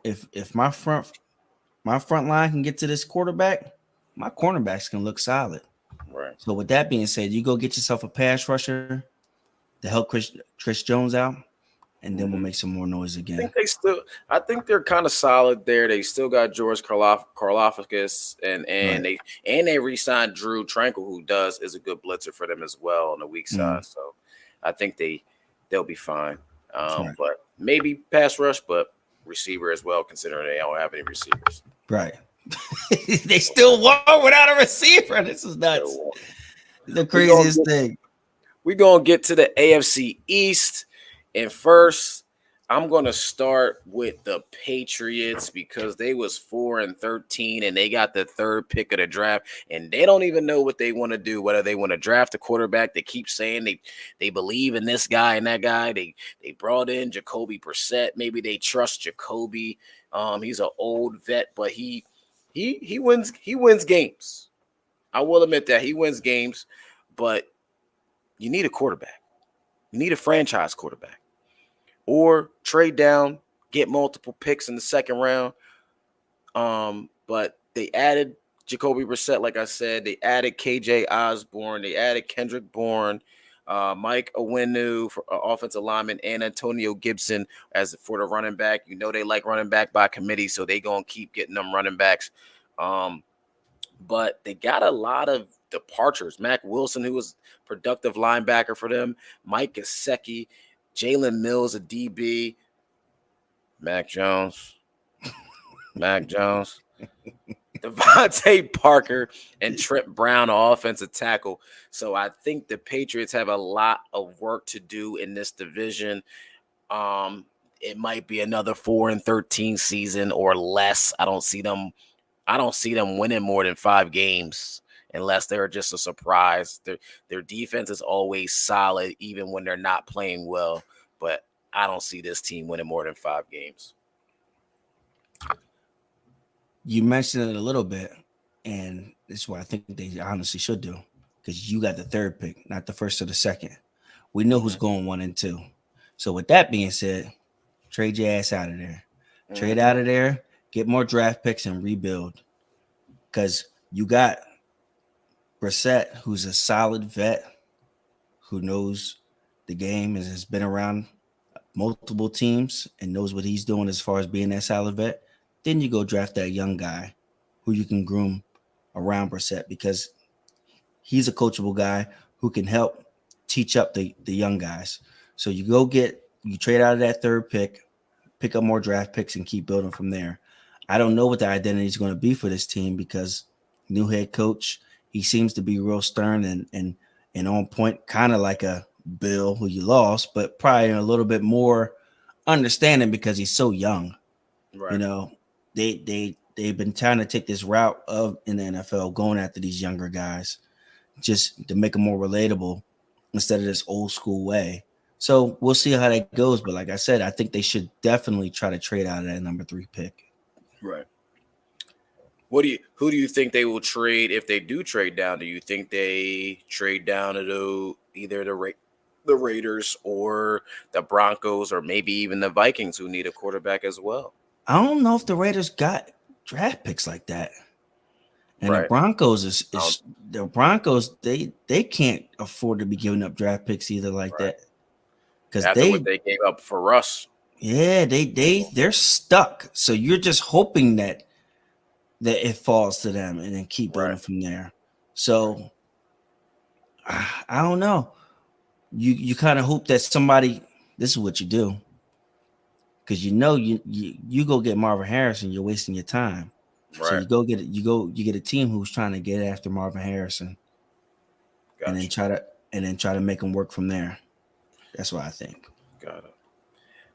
if my front line can get to this quarterback, my cornerbacks can look solid. Right. So with that being said, you go get yourself a pass rusher. to help Chris Jones out, and then we'll Mhm. make some more noise I again. think they still. I think they're kind of solid there. They still got George Karlaftis, and Right. they re-signed Drew Tranquil, who is a good blitzer for them as well on the weak side. Mm, So I think they'll be fine. right. But maybe pass rush, but receiver as well, considering they don't have any receivers. Right. They still won without a receiver. This is nuts. So The we gonna craziest thing. We're going to get to the AFC East. And first, I'm going to start with the Patriots because they was 4-13 and they got the third pick of the draft. And they don't even know what they want to do, whether they want to draft a quarterback. They keep saying they believe in this guy and that guy. They brought in Jacoby Brissett. Maybe they trust Jacoby. He's an old vet, but he wins games. I will admit that he wins games, but you need a quarterback. You need a franchise quarterback. Or trade down, get multiple picks in the second round. But they added Jacoby Brissett, like I said. They added KJ Osborne. They added Kendrick Bourne, Mike Owenu for offensive lineman, and Antonio Gibson as for the running back. You know they like running back by committee, so they gonna keep getting them running backs. But they got a lot of departures. Mac Wilson, who was productive linebacker for them, Mike Gesicki, Jalen Mills, a DB, Mac Jones, Devontae Parker, and Trent Brown, offensive tackle. So I think the Patriots have a lot of work to do in this division. It might be another 4-13 season or less. I don't see them winning more than 5 games unless they're just a surprise. Their defense is always solid, even when they're not playing well. But I don't see this team winning more than 5 games. You mentioned it a little bit, and this is what I think they honestly should do because you got the third pick, not the first or the second. We know who's Mm-hmm. going 1 and 2. So with that being said, trade your ass out of there. Trade Mm-hmm. out of there, get more draft picks and rebuild. Because you got Brissett, who's a solid vet, who knows the game and has been around multiple teams and knows what he's doing as far as being that solid vet. Then you go draft that young guy who you can groom around Brissett because he's a coachable guy who can help teach up the young guys. So you trade out of that third pick up more draft picks and keep building from there. I don't know what the identity is going to be for this team because new head coach, he seems to be real stern and on point, kind of like a Bill who you lost, but probably a little bit more understanding because he's so young. You Right. know, they've been trying to take this route of in the NFL, going after these younger guys just to make them more relatable instead of this old school way. So we'll see how that goes. But like I said, I think they should definitely try to trade out of that number 3 pick. Right. Who do you think they will trade if they do trade down? Do you think they trade down to either the Raiders or the Broncos or maybe even the Vikings who need a quarterback as well? I don't know if the Raiders got draft picks like that. And the Right. Broncos Um, is the Broncos, they can't afford to be giving up draft picks either like right. that. Because After what they gave up for Russ. yeah, they're stuck. So you're just hoping that it falls to them and then keep Right. building from there. So I don't know. You kind of hope that somebody, this is what you do. Because you go get Marvin Harrison, you're wasting your time. So Right. you get a team who's trying to get after Marvin Harrison and then Gotcha. try to make him work from there. That's what I think. Got it.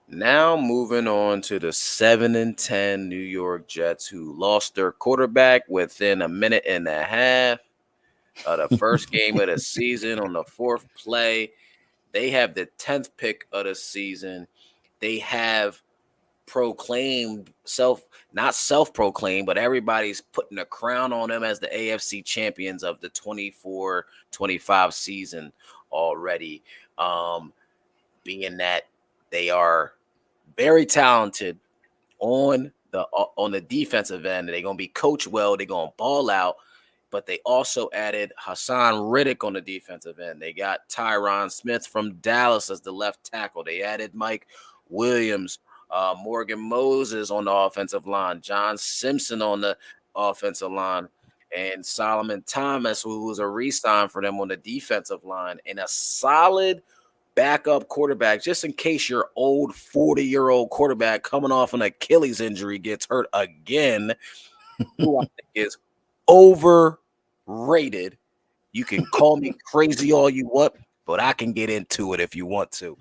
Now moving on to the 7-10 New York Jets, who lost their quarterback within a minute and a half of the first game of the season on the fourth play. They have the 10th pick of the season. They have proclaimed not self-proclaimed, but everybody's putting a crown on them as the AFC champions of the 24-25 season already. Being that they are very talented on the defensive end. They're gonna be coached well. They're gonna ball out. but they also added Hassan Riddick on the defensive end. They got Tyron Smith from Dallas as the left tackle. They added Mike Williams, Morgan Moses on the offensive line, John Simpson on the offensive line, and Solomon Thomas, who was a re-sign for them on the defensive line, and a solid backup quarterback, just in case your old 40-year-old quarterback coming off an Achilles injury gets hurt again, who I think is overrated. You can call me crazy all you want, but I can get into it if you want to.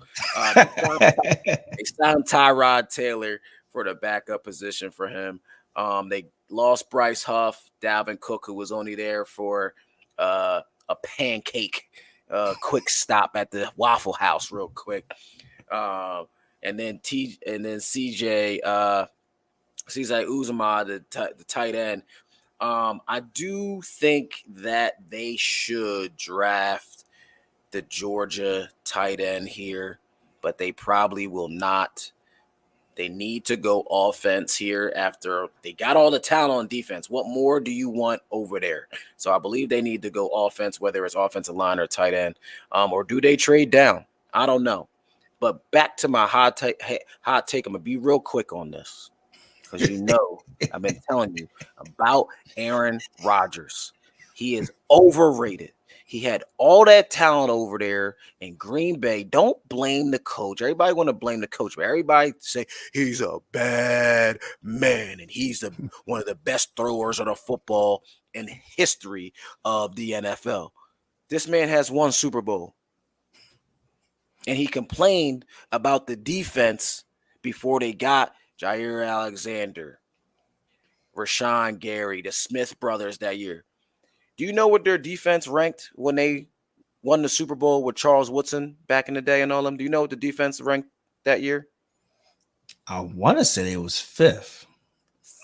They signed Tyrod Taylor for the backup position for him. They lost Bryce Huff, Dalvin Cook, who was only there for a pancake, quick stop at the Waffle House, real quick. And then CJ Uzomah, the tight end. I do think that they should draft the Georgia tight end here, but they probably will not. They need to go offense here after they got all the talent on defense. What more do you want over there? So I believe they need to go offense, whether it's offensive line or tight end, or do they trade down? I don't know. But back to my hot take. I'm going to be real quick on this because I've been telling you about Aaron Rodgers. He is overrated. He had all that talent over there in Green Bay. Don't blame the coach. Everybody want to blame the coach, but everybody say he's a bad man and he's one of the best throwers of the football in history of the NFL. This man has won Super Bowl. And he complained about the defense before they got Jair Alexander, Rashawn Gary, the Smith brothers that year. Do you know what their defense ranked when they won the Super Bowl with Charles Woodson back in the day and all them? Do you know what the defense ranked that year? I want to say it was 5th.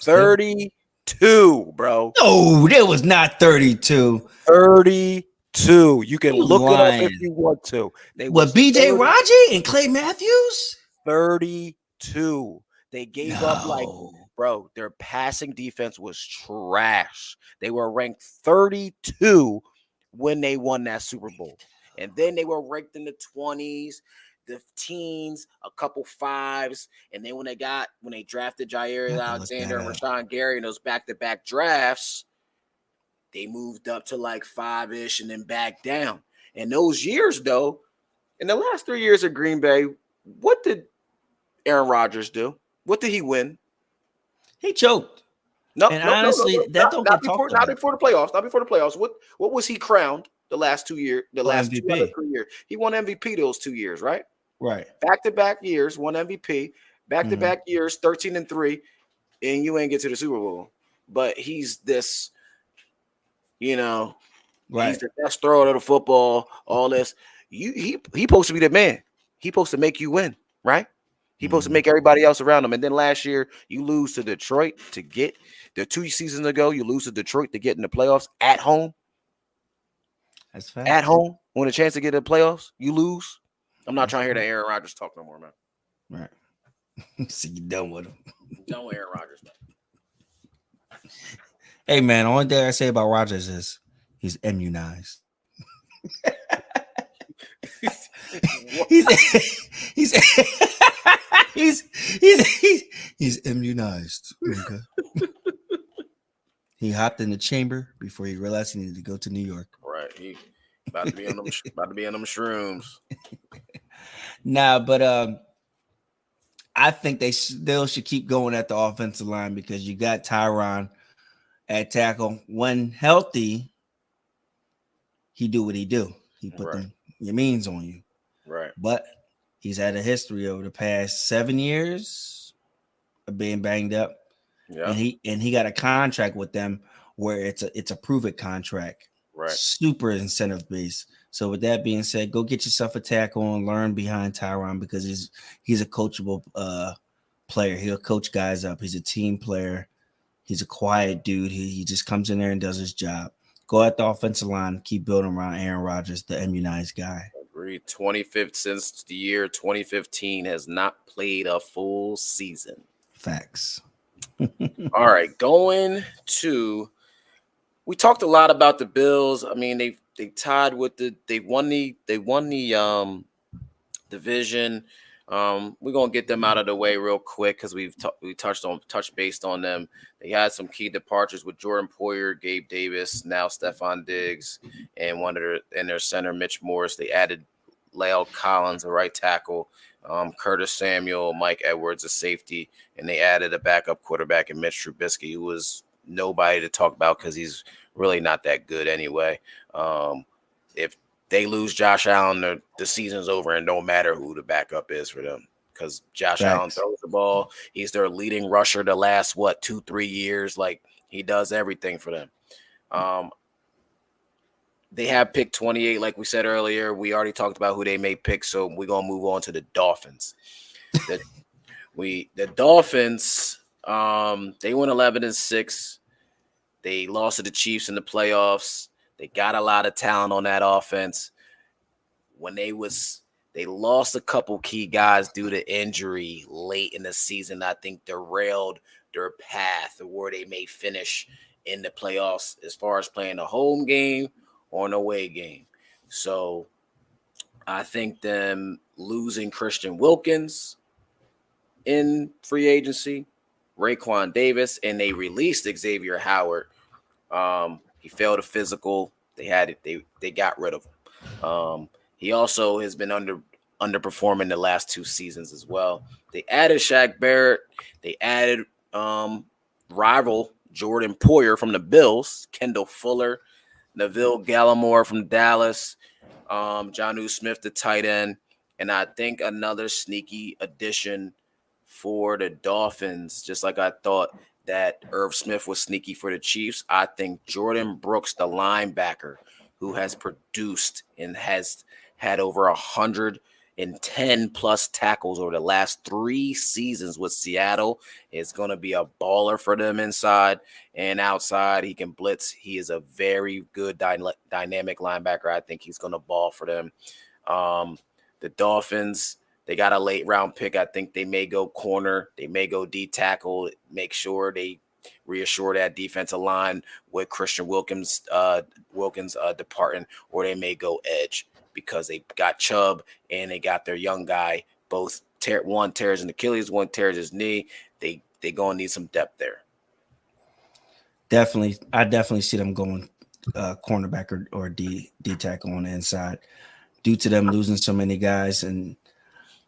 32, bro. No, it was not 32. 32. You can look lying. it up if you want to. What, BJ Raji and Clay Matthews? 32. They gave up like, bro, their passing defense was trash. They were ranked 32 when they won that Super Bowl. And then they were ranked in the 20s, the teens, a couple 5s. And then when they drafted Jair Alexander and Rashawn Gary in those back-to-back drafts, they moved up to like 5-ish and then back down. And those years, though, in the last 3 years of Green Bay, what did Aaron Rodgers do? What did he win? He choked. Honestly, that don't get talked about. Not before the playoffs. Not before the playoffs. What was he crowned the last 2 years? The last MVP. 2 out of 3 years. He won MVP those 2 years, right? Right. Back-to-back years, won MVP. Back-to-back years, 13-3, and you ain't get to the Super Bowl. But he's this, he's the best thrower of the football. All this. He supposed to be the man. He supposed to make you win, right? He's supposed to make everybody else around him. And then last year, you lose to Detroit to get the 2 seasons ago. You lose to Detroit to get in the playoffs at home. That's fact. At home, want a chance to get in the playoffs, you lose. I'm not trying to hear the Aaron Rodgers talk no more, man. Right. So you done with him. Done with Aaron Rodgers, man. Hey, man, the only thing I say about Rodgers is he's immunized. He's immunized. Okay. He hopped in the chamber before he realized he needed to go to New York. Right. He about to be on them shrooms. Nah, but I think they still should keep going at the offensive line because you got Tyron at tackle. When healthy, he do what he do. He put them means on you. Right. But he's had a history over the past 7 years of being banged up. Yeah. And he got a contract with them where it's a prove-it contract. Right. Super incentive based. So with that being said, go get yourself a tackle and learn behind Tyron because he's a coachable player. He'll coach guys up. He's a team player. He's a quiet dude. He just comes in there and does his job. Go at the offensive line. Keep building around Aaron Rodgers, the immunized guy. Agreed. 25th since the year 2015 has not played a full season. Facts. All right, going to we talked a lot about the Bills. I mean, they tied with the division. We're gonna get them out of the way real quick because we touched based on them. They had some key departures with Jordan Poyer, Gabe Davis, now Stephon Diggs, and their center Mitch Morris. They added La'el Collins, a right tackle, Curtis Samuel, Mike Edwards, a safety, and they added a backup quarterback in Mitch Trubisky, who was nobody to talk about because he's really not that good anyway. If they lose Josh Allen, the season's over, and no matter who the backup is for them, because Josh Allen Facts. throws the ball. He's their leading rusher the last 2-3 years. Like, he does everything for them. They have picked 28, like we said earlier. We already talked about who they may pick, so we're gonna move on to the Dolphins. The Dolphins, they went 11-6. They lost to the Chiefs in the playoffs. They got a lot of talent on that offense. When they lost a couple key guys due to injury late in the season, I think derailed their path of where they may finish in the playoffs as far as playing a home game or an away game. So I think them losing Christian Wilkins in free agency, Raekwon Davis, and they released Xavier Howard. He failed a physical. They got rid of him. He also has been underperforming the last 2 seasons as well. They added Shaq Barrett. They added rival Jordan Poyer from the Bills, Kendall Fuller, Neville Gallimore from Dallas, Jonnu Smith, the tight end, and I think another sneaky addition for the Dolphins, just like I thought that Irv Smith was sneaky for the Chiefs. I think Jordan Brooks, the linebacker, who has produced and has had over 110 plus tackles over the last 3 seasons with Seattle, is going to be a baller for them inside and outside. He can blitz. He is a very good dynamic linebacker. I think he's going to ball for them. The Dolphins, they got a late round pick. I think they may go corner. They may go D tackle. Make sure they reassure that defensive line with Christian Wilkins departing, or they may go edge because they got Chubb and they got their young guy. Both one tears an Achilles, one tears his knee. They gonna need some depth there. Definitely, I definitely see them going cornerback or D tackle on the inside due to them losing so many guys. And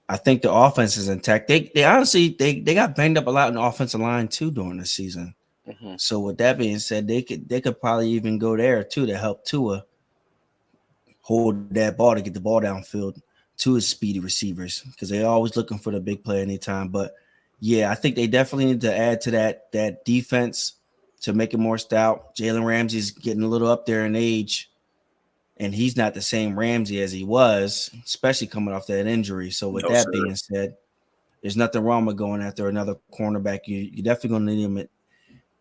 I think the offense is intact. They honestly they got banged up a lot in the offensive line too during the season. Mm-hmm. So with that being said, they could probably even go there too to help Tua hold that ball to get the ball downfield to his speedy receivers, because they're always looking for the big play anytime. But yeah, I think they definitely need to add to that defense to make it more stout. Jalen Ramsey's getting a little up there in age, and he's not the same Ramsey as he was, especially coming off that injury. So with being said, there's nothing wrong with going after another cornerback. You're definitely going to need him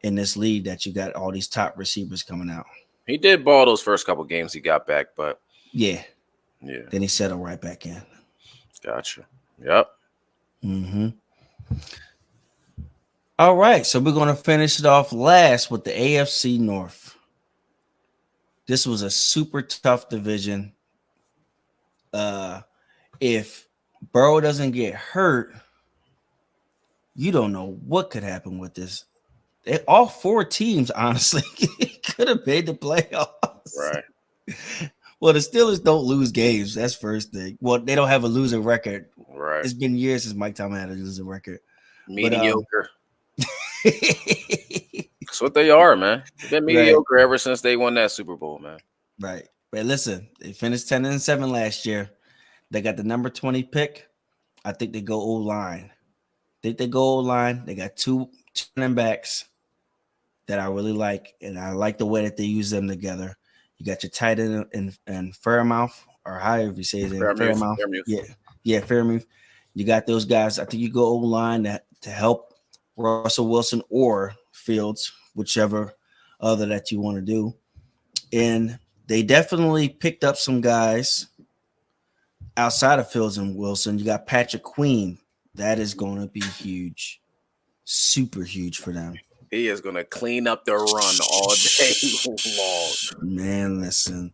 in this league that you got all these top receivers coming out. He did ball those first couple games he got back, but yeah. Then he settled right back in. Gotcha. Yep. Mm-hmm. All right, so we're going to finish it off last with the AFC North. This was a super tough division. If Burrow doesn't get hurt, you don't know what could happen with this. All 4 teams, honestly, could have made the playoffs. Right. Well, the Steelers don't lose games. That's first thing. Well, they don't have a losing record. Right. It's been years since Mike Tomlin had a losing record. Mediocre. That's what they are, man. They've been mediocre ever since they won that Super Bowl, man. Right. But listen, they finished 10-7 last year. They got the number 20 pick. I think they go O-line. They go O-line. They got 2 running backs that I really like, and I like the way that they use them together. You got your tight end in Fairmouth, or however you say it, Fairmouth. Yeah, Fairmouth. You got those guys. I think you go O-line to help Russell Wilson or Fields, whichever other that you want to do. And they definitely picked up some guys outside of Fields and Wilson. You got Patrick Queen. That is going to be huge, super huge for them. He is gonna clean up the run all day long. Man, listen.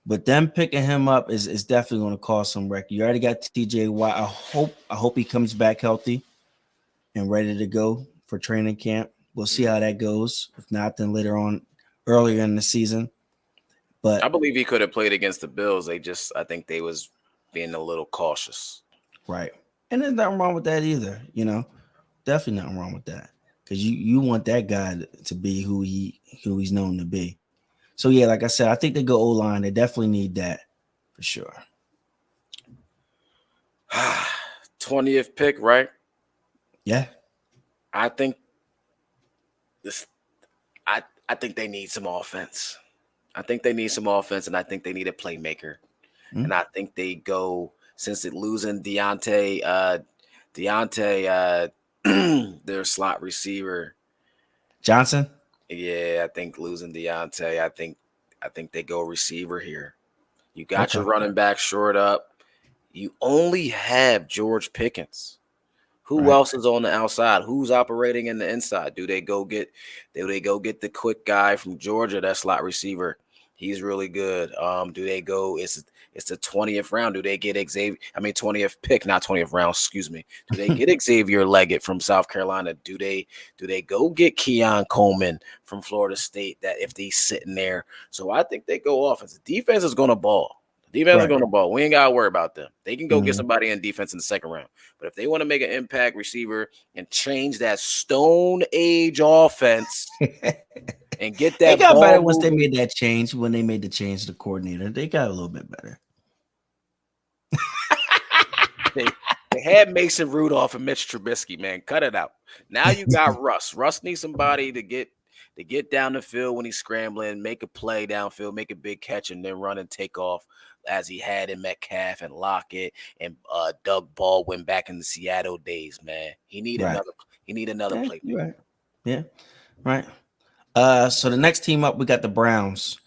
But them picking him up is definitely going to cause some wreck. You already got TJ Watt. I hope he comes back healthy and ready to go for training camp. We'll see how that goes. If not, then later on, earlier in the season. I But believe he could have played against the Bills. I think they was being a little cautious. right, and there's nothing wrong with that either. Definitely nothing wrong with that because you want that guy to be who he's known to be. So yeah, like I said, I think they go O line. They definitely need that for sure. 20th pick, right? Yeah, I think this. I think they need some offense. I think they need some offense, and I think they need a playmaker. And I think they go since it losing Deontay, their slot receiver. Johnson. Yeah, I think losing Deontay. I think they go receiver here. You got Okay, your running back short up. You only have George Pickens. Who right. else is on the outside? Who's operating in the inside? Do they go get the quick guy from Georgia, that slot receiver? He's really good. Do they go? It's the 20th round. Do they get Xavier? I mean 20th pick, not 20th round, excuse me. Do they get Xavier Leggett from South Carolina? Do they go get Keon Coleman from Florida State that if he's sitting there? So I think they go offense. The defense is gonna ball. Defense is Right. going to ball. We ain't got to worry about them. They can go get Mhm. somebody in defense in the second round. But if they want to make an impact receiver and change that Stone Age offense and get They that got better ball once they moving, made that change. When they made the change to the coordinator, they got a little bit better. they had Mason Rudolph and Mitch Trubisky, man. Cut it out. Now you got Russ. Russ needs somebody to get down the field when he's scrambling, make a play downfield, make a big catch, and then run and take off as he had in Metcalf and Lockett and Doug Baldwin back in the Seattle days, man. He need Right. another Yeah, playmaker. you're right. Yeah. Right. So the next team up, we got the Browns.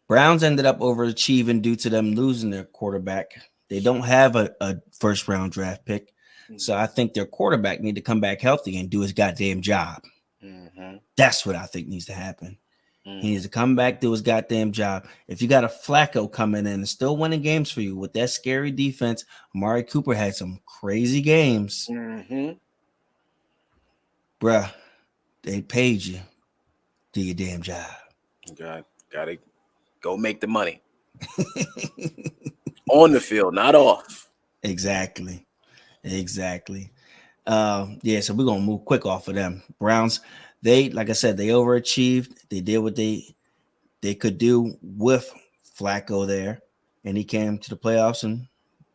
Browns ended up overachieving due to them losing their quarterback. They don't have a first round draft pick. So I think their quarterback need to come back healthy and do his goddamn job. Mm-hmm. That's what I think needs to happen. He Mm. needs to come back, do his goddamn job. If you got a Flacco coming in and still winning games for you with that scary defense, Amari Cooper had some crazy games. Mm-hmm. Bruh, they paid you. Do your damn job. Gotta go make the money on the field, not off. Exactly. Exactly. Yeah, so we're gonna move quick off of them. Browns, they like I said, they overachieved. They did what they could do with Flacco there, and he came to the playoffs and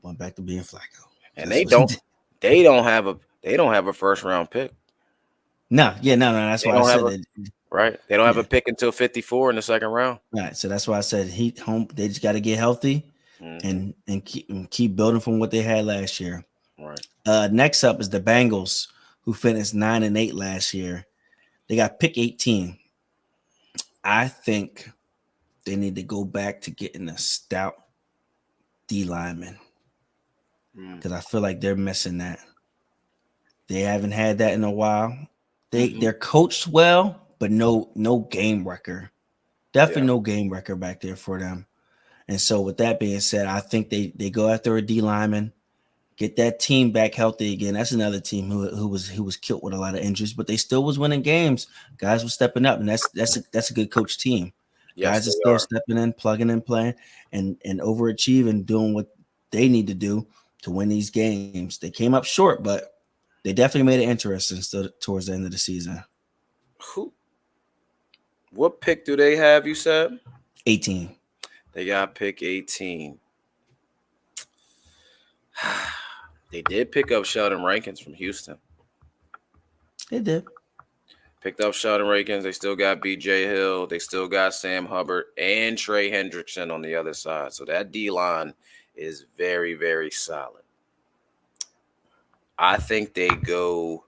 went back to being Flacco. And That's they what he don't did. they don't have a they don't have a first round pick. No, yeah, no. That's They why I don't have said a that. right. They don't have a Yeah, pick until 54 in the second round. right. So that's why I said he home. They just got to get healthy Mm-hmm. and keep building from what they had last year. Right. Next up is the Bengals, who finished 9-8 last year. They got pick 18. I think they need to go back to getting a stout D lineman because I feel like they're missing that. They haven't had that in a while. Mm-hmm. They're coached well, but no game wrecker. Yeah. Definitely no game wrecker back there for them. And so with that being said, I think they go after a D lineman, get that team back healthy again. That's another team who was killed with a lot of injuries, but they still was winning games. Guys were stepping up, and that's a good coach team. Yes, Guys are they still are. stepping in, plugging and playing, and overachieving, doing what they need to do to win these games. They came up short, but they definitely made it interesting still towards the end of the season. Who? What pick do they have? You said 18. they got pick 18. They did pick up Sheldon Rankins from Houston. They did. Picked up Sheldon Rankins. They still got B.J. Hill. They still got Sam Hubbard and Trey Hendrickson on the other side. So that D line is very, very solid. I think they go,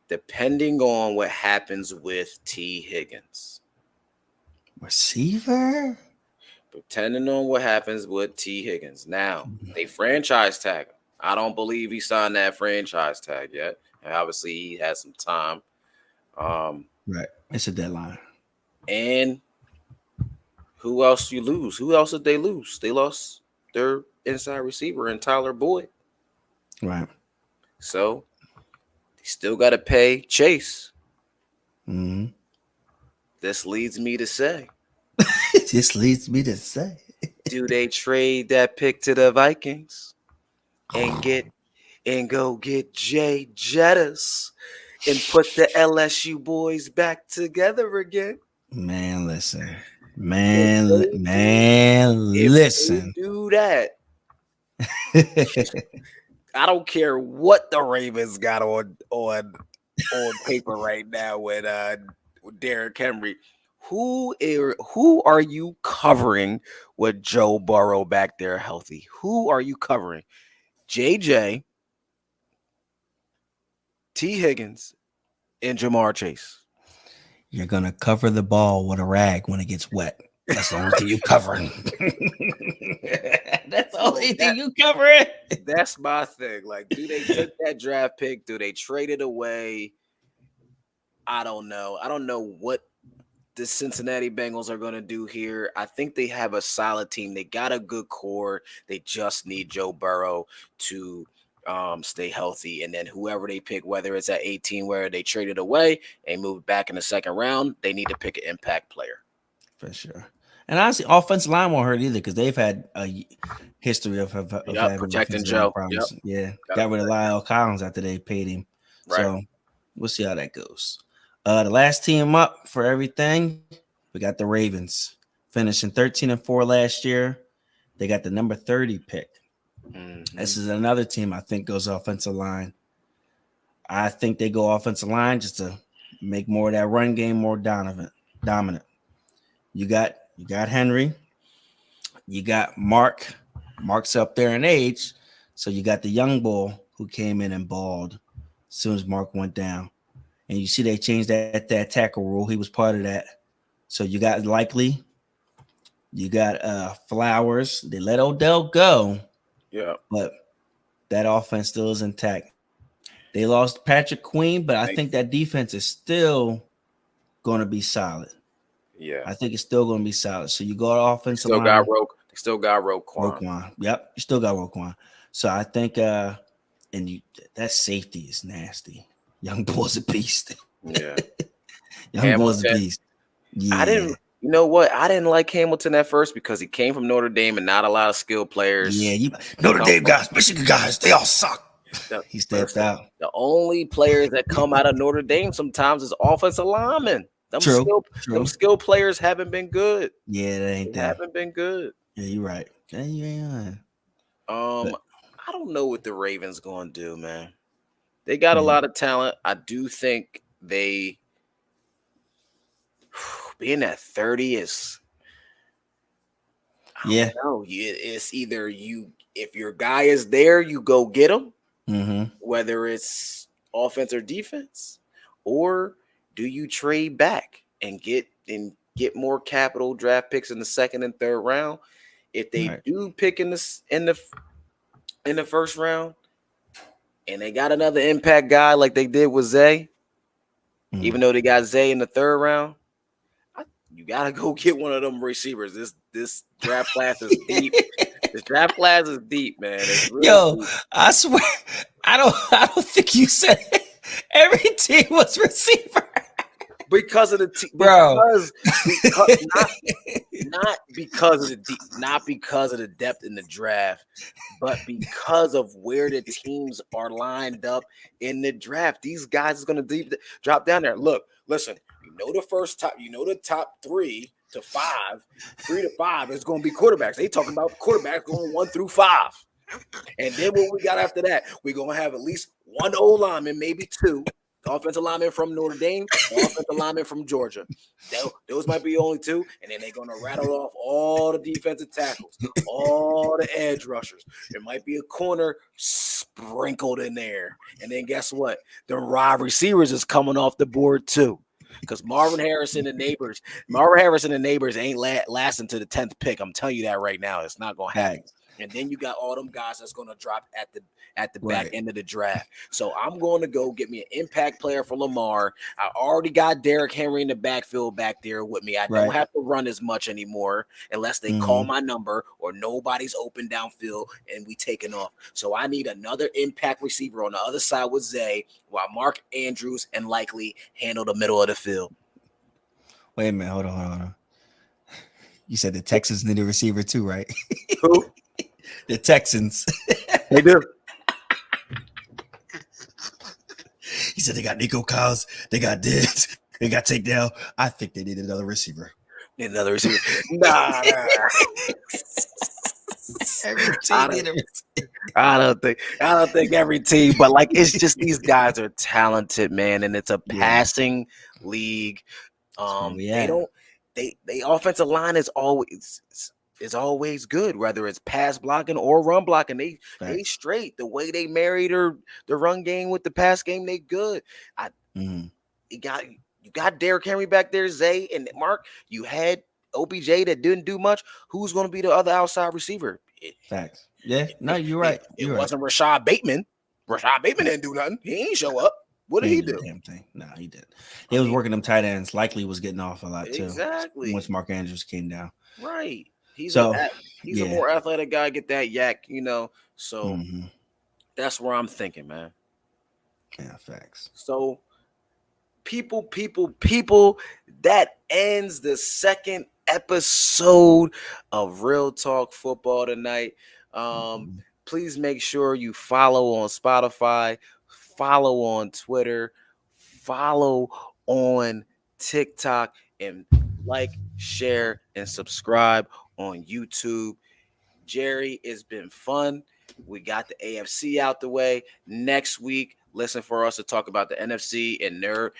depending on what happens with T. Higgins. Receiver? Depending on what happens with T. Higgins. Now, they franchise tag him. I don't believe he signed that franchise tag yet. And obviously, he has some time. Right. It's a deadline. And who else you lose? Who else did they lose? They lost their inside receiver and Tyler Boyd. Right. So they still got to pay Chase. Mm-hmm. This leads me to say, This leads me to say, do they trade that pick to the Vikings and go get Jay Jettis and put the LSU boys back together again? man, listen. If Man, they do, man, if they listen. do that, I don't care what the Ravens got on paper right now with Derrick Henry. Who are you covering with Joe Burrow back there healthy? Who are you covering? JJ, T. Higgins, and Jamar Chase. You're gonna cover the ball with a rag when it gets wet. That's the only thing you covering. That's the only thing you covering. That's my thing. Like, do they take that draft pick? Do they trade it away? I don't know. I don't know what the Cincinnati Bengals are going to do here. I think they have a solid team. They got a good core. They just need Joe Burrow to stay healthy. And then whoever they pick, whether it's at 18 where they traded away and moved back in the second round, they need to pick an impact player. For sure. And honestly, offensive line won't hurt either because they've had a history of having Protecting offensive line Joe. problems. Yep. Yeah. Got rid of Lyle Collins after they paid him. Right. So we'll see how that goes. The last team up for everything, we got the Ravens finishing 13-4 last year. They got the number 30 pick. Mm-hmm. This is another team I think goes offensive line. I think they go offensive line just to make more of that run game more dominant. You got Henry. You got Mark. Mark's up there in age. So you got the young bull who came in and balled as soon as Mark went down. And you see they changed that tackle rule. He was part of that. So you got Likely. You got Flowers. They let Odell go. Yeah. But that offense still is intact. They lost Patrick Queen, but I think that defense is still going to be solid. Yeah. I think it's still going to be solid. So you go to offensive line. Still got Roquan. Yep. You still got Roquan. So I think that safety is nasty. Young Bull's a beast. Yeah. Young Bull's a beast. Yeah. You know what? I didn't like Hamilton at first because he came from Notre Dame and not a lot of skilled players. Yeah, Notre Dame guys, Michigan guys, they all suck. He stepped out. The only players that come out of Notre Dame sometimes is offensive linemen. Them skilled players haven't been good. Yeah, they haven't been good. Yeah, you're right. Yeah. I don't know what the Ravens going to do, man. They got a lot of talent. I do think they being at 30 is. I don't know. It's either if your guy is there, you go get him. Mm-hmm. Whether it's offense or defense, or do you trade back and get more capital draft picks in the second and third round? If they do pick in the first round, and they got another impact guy like they did with Zay, even though they got Zay in the third round, you gotta go get one of them receivers. This draft class is deep. This draft class is deep, man. It's really deep. I swear, I don't think you said every team was receiver. Because of the bro, not because of the depth in the draft, but because of where the teams are lined up in the draft. These guys is going to drop down there. Look, listen, the top 3 to 5 is going to be quarterbacks. They talking about quarterbacks going 1 through 5. And then what we got after that, we're going to have at least one O lineman, maybe 2. The offensive lineman from Notre Dame, the offensive lineman from Georgia. Those might be only 2, and then they're going to rattle off all the defensive tackles, all the edge rushers. There might be a corner sprinkled in there. And then guess what? The wide receivers is coming off the board too. Because Marvin Harrison and neighbors ain't lasting to the 10th pick. I'm telling you that right now. It's not going to happen. And then you got all them guys that's going to drop at the back Right. end of the draft. So I'm going to go get me an impact player for Lamar. I already got Derrick Henry in the backfield back there with me. I don't Right. have to run as much anymore unless they call my number or nobody's open downfield and we taking off. So I need another impact receiver on the other side with Zay, while Mark Andrews and likely handle the middle of the field. Wait a minute. Hold on. You said the Texans need a receiver too, right? Who? The Texans. They do. He said they got Nico Collins, they got Diggs, they got takedown. I think they need another receiver. Need another receiver. Nah. Every team need a receiver. I don't think every team, but like it's just these guys are talented, man, and it's a passing league. They don't they offensive line is always good, whether it's pass blocking or run blocking. They straight. The way they marry the run game with the pass game, they good. You got Derrick Henry back there, Zay and Mark. You had OBJ that didn't do much. Who's going to be the other outside receiver? Facts. Yeah, no, you're right. It wasn't Rashad Bateman. Rashad Bateman didn't do nothing. He ain't show up. What did he do? Damn thing. No, he didn't. He was working them tight ends. Likely was getting off a lot too. Exactly. Once Mark Andrews came down. Right. He's a more athletic guy. Get that yak, So that's where I'm thinking, man. Yeah, facts. So people, that ends the second episode of Real Talk Football tonight. Please make sure you follow on Spotify, follow on Twitter, follow on TikTok, and like, share, and subscribe on YouTube. Jerry, it's been fun. We got the AFC out the way. Next week, listen for us to talk about the NFC and their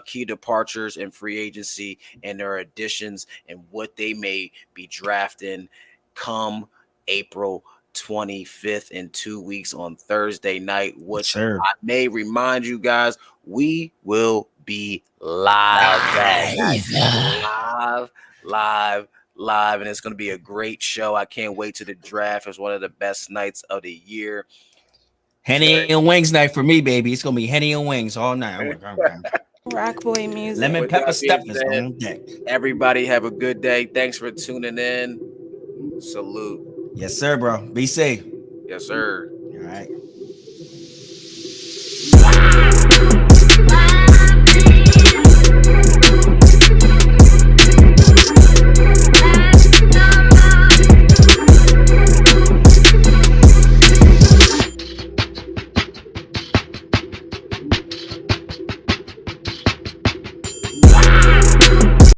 key departures and free agency and their additions and what they may be drafting come April 25th in 2 weeks on Thursday night, which I may remind you guys, we will be live, and it's going to be a great show. I can't wait to the draft. It's one of the best nights of the year. Henny and wings night for me, baby. It's going to be Henny and wings all night. Rock boy music. Lemon pepper steppers on deck. Everybody have a good day. Thanks for tuning in. Salute. Yes, sir, bro. Be safe. Yes, sir. All right.